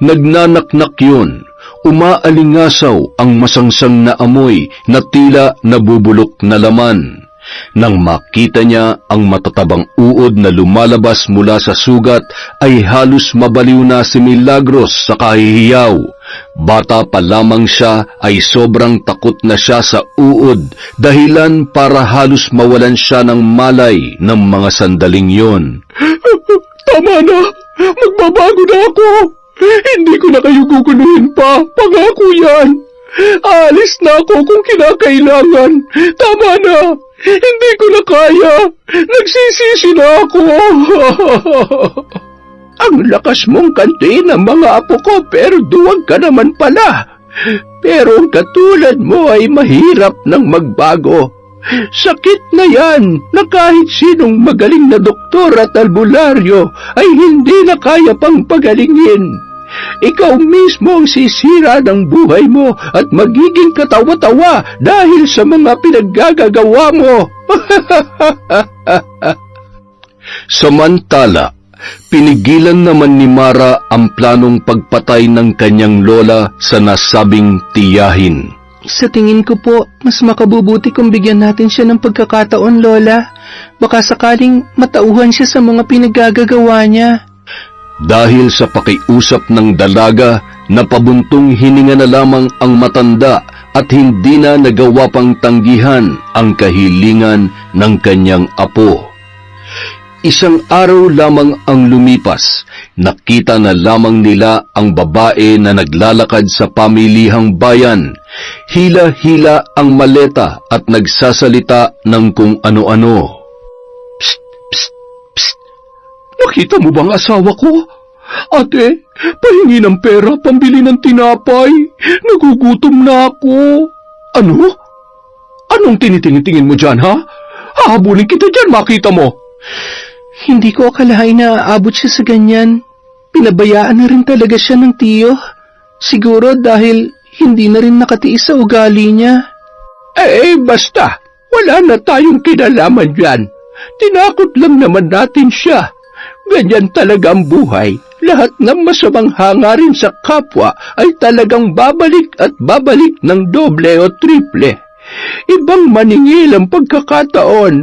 Nagnanaknak yun. Umaalingasaw ang masangsang na amoy na tila nabubulok na laman. Nang makita niya ang matatabang uod na lumalabas mula sa sugat, ay halos mabaliw na si Milagros sa kahihiyaw. Bata pa lamang siya ay sobrang takot na siya sa uod, dahilan para halos mawalan siya ng malay ng mga sandaling yon. Tama na! Magbabago na ako! Hindi ko na kayo guguluhin pa! Pangako yan! Aalis na ako kung kinakailangan! Tama na! Hindi ko na kaya! Nagsisisi na ako! Ang lakas mong kantuin ng mga apo ko pero duwag ka naman pala. Pero ang katulad mo ay mahirap nang magbago. Sakit na yan na kahit sinong magaling na doktor at albularyo ay hindi na kaya pang pagalingin. Ikaw mismo ang sisira ng buhay mo at magiging katawa-tawa dahil sa mga pinaggagawa mo. Samantala, pinigilan naman ni Mara ang planong pagpatay ng kanyang lola sa nasabing tiyahin. Sa tingin ko po, mas makabubuti kung bigyan natin siya ng pagkakataon, Lola. Baka sakaling matauhan siya sa mga pinaggagawa niya. Dahil sa pakiusap ng dalaga, napabuntong hininga na lamang ang matanda at hindi na nagawa pang tanggihan ang kahilingan ng kanyang apo. Isang araw lamang ang lumipas, nakita na lamang nila ang babae na naglalakad sa pamilihang bayan. Hila-hila ang maleta at nagsasalita ng kung ano-ano. Psst! Psst! Psst! Nakita mo bang asawa ko? Ate, pahingi ng pera pambili ng tinapay. Nagugutom na ako. Ano? Anong tinitingin-tingin mo dyan, ha? Hahabulin kita dyan, makita mo. Hindi ko akalain na aabot siya sa ganyan. Pinabayaan na rin talaga siya ng tiyo. Siguro dahil hindi na rin nakatiis sa ugali niya. Basta. Wala na tayong kinalaman dyan. Tinakot lang naman natin siya. Ganyan talaga ang buhay. Lahat ng masamang hangarin sa kapwa ay talagang babalik at babalik ng doble o triple. Ibang maningil ang pagkakataon.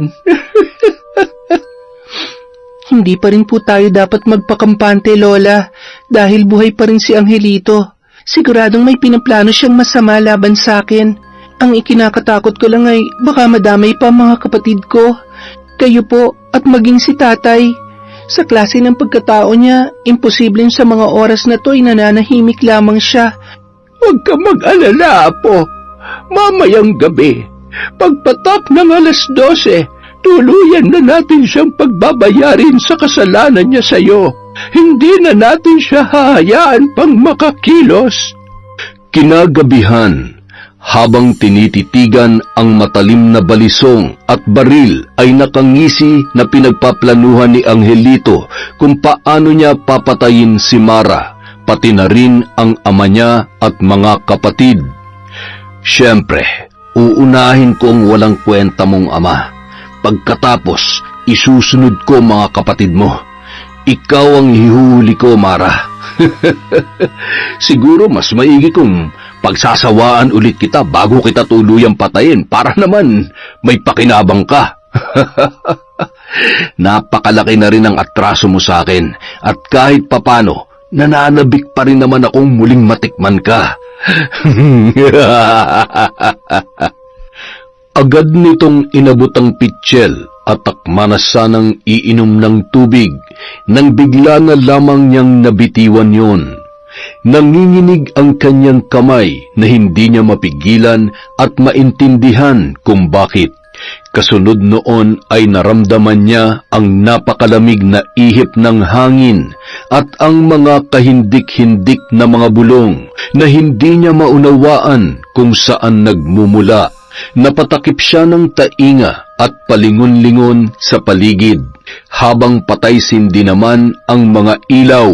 Hindi pa rin po tayo dapat magpakampante, Lola, dahil buhay pa rin si Angelito. Siguradong may pinaplano siyang masama laban sa akin. Ang ikinakatakot ko lang ay baka madamay pa mga kapatid ko, kayo po at maging si tatay. Sa klase ng pagkatao niya, imposibleng sa mga oras na to ay nananahimik lamang siya. Huwag ka mag-alala, Apo. Mamayang gabi, pagpatak ng 12:00, tuluyan na natin siyang pagbabayarin sa kasalanan niya sa iyo. Hindi na natin siya hahayaan pang makakilos. Kinagabihan, habang tinititigan ang matalim na balisong at baril ay nakangisi na pinagpaplanuhan ni Angelito kung paano niya papatayin si Mara, pati na rin ang ama niya at mga kapatid. Siyempre, uunahin kong walang kwenta mong ama. Pagkatapos, isusunod ko mga kapatid mo. Ikaw ang hihuhuli ko, Mara. Siguro mas maigi kung pagsasawaan ulit kita bago kita tuluyang patayin para naman may pakinabang ka. Napakalaki na rin ang atraso mo sa akin at kahit papano, nananabik pa rin naman akong muling matikman ka. Agad nitong inabot ang pitsyel at takma na sanang iinom ng tubig nang bigla na lamang niyang nabitiwan yon. Nanginginig ang kanyang kamay na hindi niya mapigilan at maintindihan kung bakit. Kasunod noon ay naramdaman niya ang napakalamig na ihip ng hangin at ang mga kahindik-hindik na mga bulong na hindi niya maunawaan kung saan nagmumula. Napatakip siya ng tainga at palingon-lingon sa paligid, habang patay-sindi naman ang mga ilaw.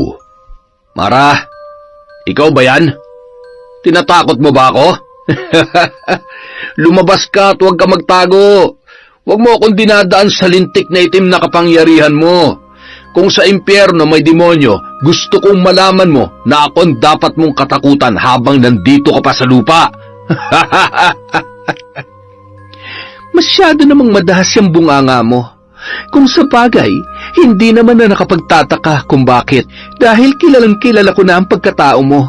Mara, ikaw ba yan? Tinatakot mo ba ako? Lumabas ka at huwag ka magtago. Huwag mo akong dinadaan sa lintik na itim na kapangyarihan mo. Kung sa impyerno may demonyo, gusto kong malaman mo na ako ang dapat mong katakutan habang nandito ka pa sa lupa. Masyado namang madahas yung bunganga mo. Kung sa bagay, hindi naman na nakapagtataka kung bakit, dahil kilalang kilala ko na ang pagkatao mo.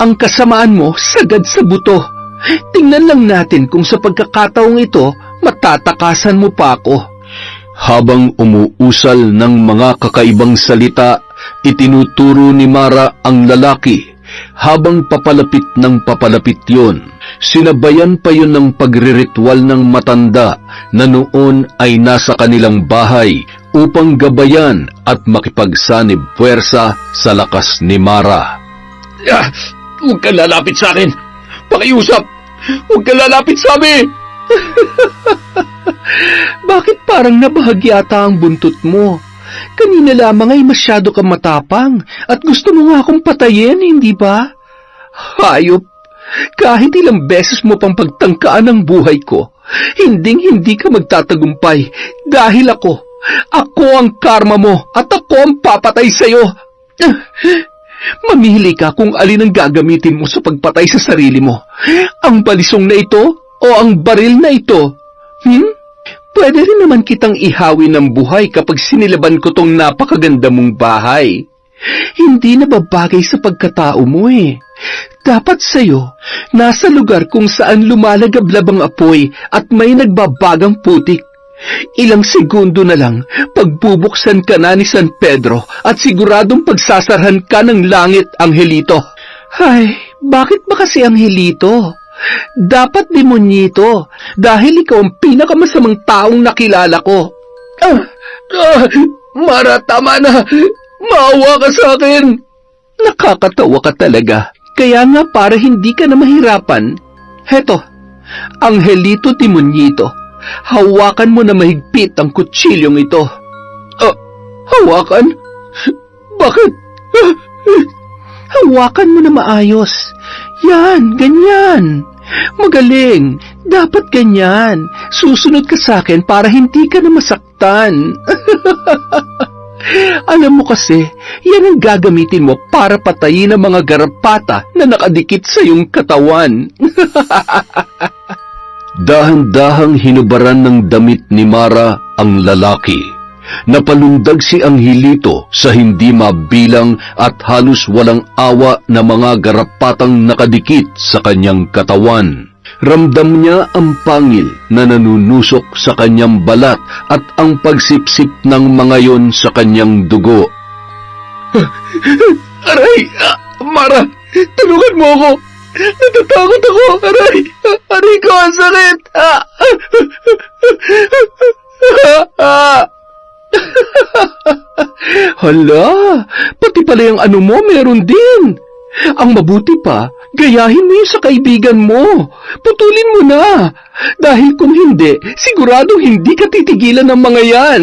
Ang kasamaan mo sagad sa buto. Tingnan lang natin kung sa pagkakataong ito, matatakasan mo pa ako. Habang umuusal ng mga kakaibang salita, itinuturo ni Mara ang lalaki. Habang papalapit ng papalapit yon, sinabayan pa yun ng pagriritwal ng matanda na noon ay nasa kanilang bahay upang gabayan at makipagsanib puwersa sa lakas ni Mara. Huwag ka lalapit sa akin! Pakiusap! Huwag ka lalapit sa amin! Bakit parang nabahagyata ang buntot mo? Kanina lamang ay masyado kang matapang at gusto mo nga akong patayin, hindi ba? Hayop! Kahit ilang beses mo pang pagtangkaan ang buhay ko, hinding-hindi ka magtatagumpay dahil ako ang karma mo at ako ang papatay sa'yo. Mamili ka kung alin ang gagamitin mo sa pagpatay sa sarili mo. Ang balisong na ito o ang baril na ito? Pwede rin naman kitang ihawi ng buhay kapag sinilaban ko tong napakaganda mong bahay. Hindi na babagay sa pagkatao mo eh. Dapat sa'yo, nasa lugar kung saan lumalagablab ang apoy at may nagbabagang putik. Ilang segundo na lang, pagbubuksan ka na ni San Pedro at siguradong pagsasarhan ka ng langit, Angelito. Ay, bakit ba kasi Angelito? Dapat demonyito, dahil ikaw ang pinakamasamang taong nakilala ko. Mara, tama na. Maawa ka sa akin. Nakakatawa ka talaga. Kaya nga para hindi ka na mahirapan, heto, Angelito Demonyito, hawakan mo na mahigpit ang kutsilyong ito. Hawakan? Bakit? Hawakan mo na maayos. Yan, ganyan. Magaling. Dapat ganyan. Susunod ka sa akin para hindi ka na masaktan. Alam mo kasi, yan ang gagamitin mo para patayin ang mga garapata na nakadikit sa iyong katawan. Dahan-dahang hinubaran ng damit ni Mara ang lalaki. Napalundag si Angelito sa hindi mabilang at halos walang awa na mga garapatang nakadikit sa kanyang katawan. Ramdam niya ang pangil na nanunusok sa kanyang balat at ang pagsipsip ng mga yon sa kanyang dugo. Aray! Mara! Tulungan mo ako! Natatakot ako! Aray! Aray ko! Ang sakit! Hala! Pati pala yung ano mo meron din! Ang mabuti pa, gayahin mo yun sa kaibigan mo. Putulin mo na. Dahil kung hindi, siguradong hindi ka titigilan ng mga yan.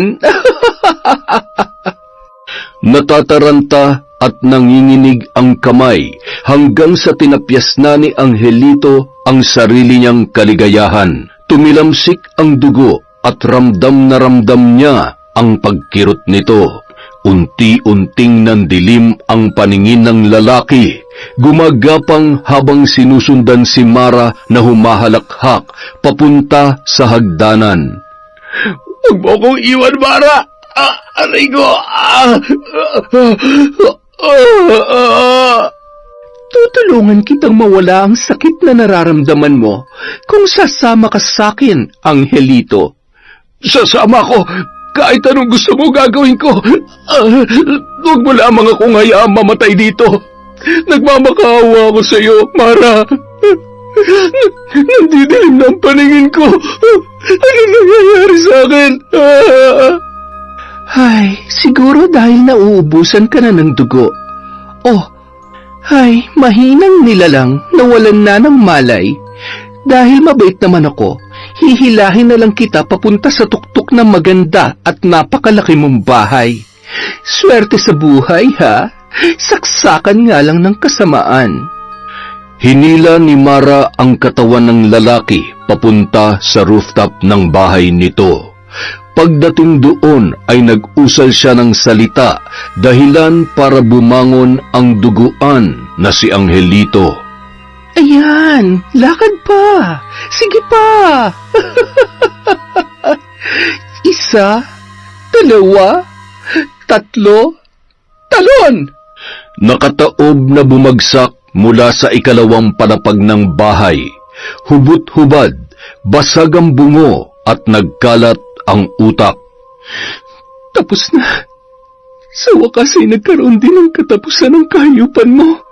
Natataranta at nanginginig ang kamay hanggang sa tinapyas na ni Angelito ang sarili niyang kaligayahan. Tumilamsik ang dugo at ramdam na ramdam niya ang pagkirot nito. Unti-unting nandilim ang paningin ng lalaki, gumagapang habang sinusundan si Mara na humahalakhak papunta sa hagdanan. Huwag mo akong iwan, Mara! Aray ko! Tutulungan kitang mawala ang sakit na nararamdaman mo kung sasama ka sa akin, Angelito. Sasama ko. Kahit anong gusto mo gagawin ko. Huwag mo lamang akong hayaang mamatay dito. Nagmamakaawa ako sa iyo, Mara. Nandidilim na ang paningin ko. Ano nangyayari sa akin? Ay, siguro dahil nauubusan ka na ng dugo. Oh, ay, mahinang nilalang nawalan na ng malay. Dahil mabait naman ako, hihilahin na lang kita papunta sa tuktok ng maganda at napakalaki mong bahay. Swerte sa buhay, ha? Saksakan nga lang ng kasamaan. Hinila ni Mara ang katawan ng lalaki papunta sa rooftop ng bahay nito. Pagdating doon ay nag-usal siya ng salita, dahilan para bumangon ang duguan na si Angelito. Ayan, lakad pa. Sige pa. Isa, dalawa, tatlo, talon! Nakataob na bumagsak mula sa ikalawang palapag ng bahay. Hubot-hubad, basag ang bungo at nagkalat ang utak. Tapos na. Sa wakas ay nagkaroon din ng katapusan ng kahayupan mo.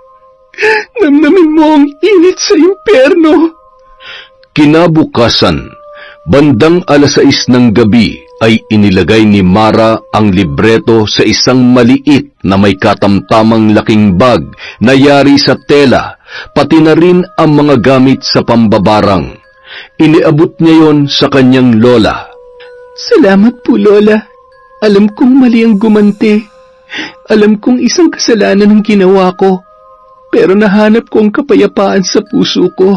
Namnamin mo ang init sa impyerno. Kinabukasan, bandang 6:00 ng gabi ay inilagay ni Mara ang libreto sa isang maliit na may katamtamang laking bag na yari sa tela, pati na rin ang mga gamit sa pambabarang. Iniabot niya yon sa kanyang lola. Salamat po, Lola. Alam kong mali ang gumanti. Alam kong isang kasalanan ang ginawa ko. Pero nahanap ko ang kapayapaan sa puso ko,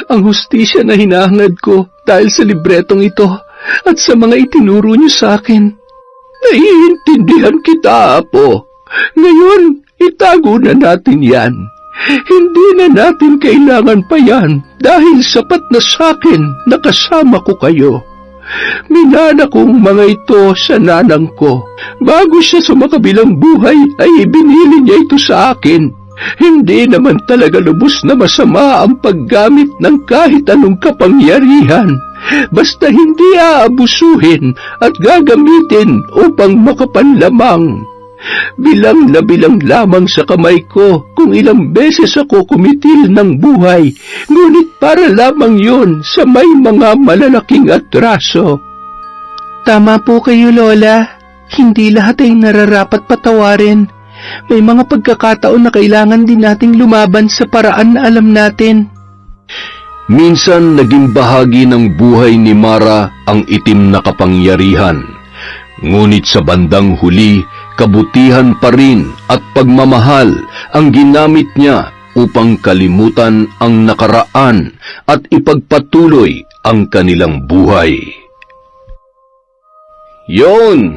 ang hustisya na hinahangad ko dahil sa libretong ito at sa mga itinuro niyo sa akin. Naiintindihan kita, Apo. Ngayon, itago na natin yan. Hindi na natin kailangan pa yan dahil sapat na sa akin na kasama ko kayo. Minana kong mga ito sa nanang ko. Bago siya sumakabilang buhay ay ibinili niya ito sa akin. Hindi naman talaga lubos na masama ang paggamit ng kahit anong kapangyarihan. Basta hindi aabusuhin at gagamitin upang makapanlamang. Bilang na bilang lamang sa kamay ko kung ilang beses ako kumitil ng buhay, ngunit para lamang yun sa may mga malalaking atraso. Tama po kayo, Lola. Hindi lahat ay nararapat patawarin. May mga pagkakataon na kailangan din nating lumaban sa paraan na alam natin. Minsan naging bahagi ng buhay ni Mara ang itim na kapangyarihan. Ngunit sa bandang huli, kabutihan pa rin at pagmamahal ang ginamit niya upang kalimutan ang nakaraan at ipagpatuloy ang kanilang buhay. Yon!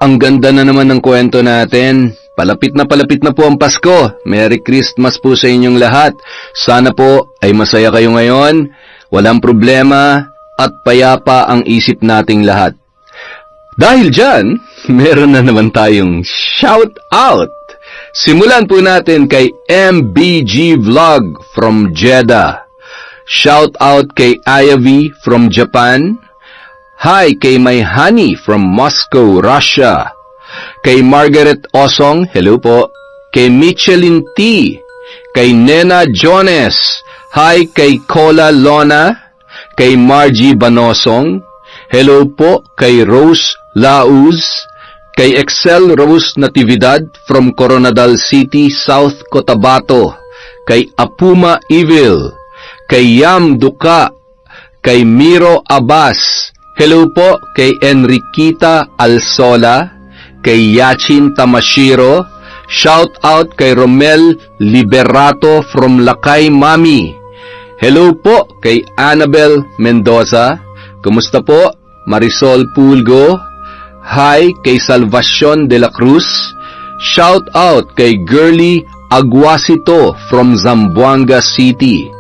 Ang ganda na naman ng kwento natin. Palapit na po ang Pasko. Merry Christmas po sa inyong lahat. Sana po ay masaya kayo ngayon, walang problema, at payapa ang isip nating lahat. Dahil dyan, meron na naman tayong shout out. Simulan po natin kay MBG Vlog from Jeddah. Shout out kay Ayavi from Japan. Hi kay My Honey from Moscow, Russia. Kay Margaret Osong, hello po. Kay Michelin T. Kay Nena Jones. Hi kay Cola Lona. Kay Margie Banosong. Hello po kay Rose Lauz. Kay Excel Rose Natividad from Coronadal City, South Cotabato. Kay Apuma Evil. Kay Yam Duka. Kay Miro Abbas. Hello po kay Enriquita Alsola. Kay Yachin Tamashiro. Shout out kay Romel Liberato from Lakay Mami. Hello po kay Annabel Mendoza. Kumusta po? Marisol Pulgo. Hi kay Salvacion de la Cruz. Shout out kay Girly Aguasito from Zamboanga City.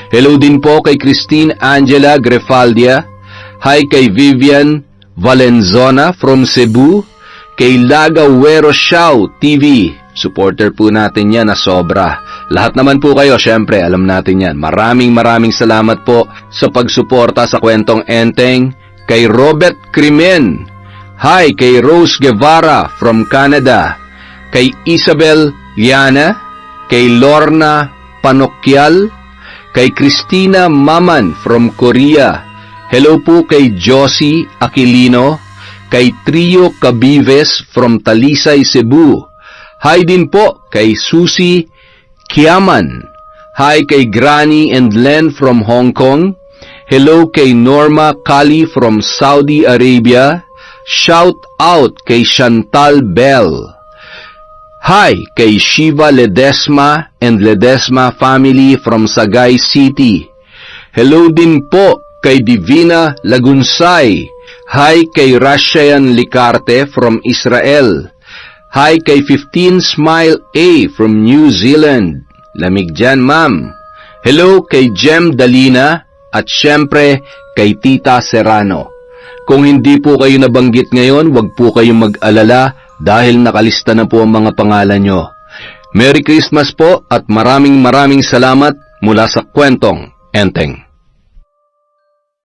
Hello din po kay Christine Angela Grefaldia. Hi kay Vivian Valenzona from Cebu. Kay Lagawero Xiao TV. Supporter po natin yan na sobra. Lahat naman po kayo, syempre, alam natin yan. Maraming salamat po sa pagsuporta sa Kwentong Enteng. kay Robert Crimen. Hi kay Rose Guevara from Canada. Kay Isabel Liana, kay Lorna Panokyal, kay Christina Maman from Korea. Hello po kay Josie Aquilino, kay Trio Cabives from Talisay, Cebu. Hi din po kay Susie Kiaman. Hi kay Granny and Len from Hong Kong. Hello kay Norma Kali from Saudi Arabia. Shout out kay Chantal Bell. Hi kay Shiva Ledesma and Ledesma family from Sagay City. Hello din po kay Divina Lagunsay. Hi kay Rashayan Licarte from Israel. Hi kay 15 Smile A from New Zealand. Lamig dyan, ma'am. Hello kay Jem Dalina at syempre kay Tita Serrano. Kung hindi po kayo nabanggit ngayon, wag po kayong mag-alala dahil nakalista na po ang mga pangalan nyo. Merry Christmas po at maraming salamat mula sa Kwentong Enteng.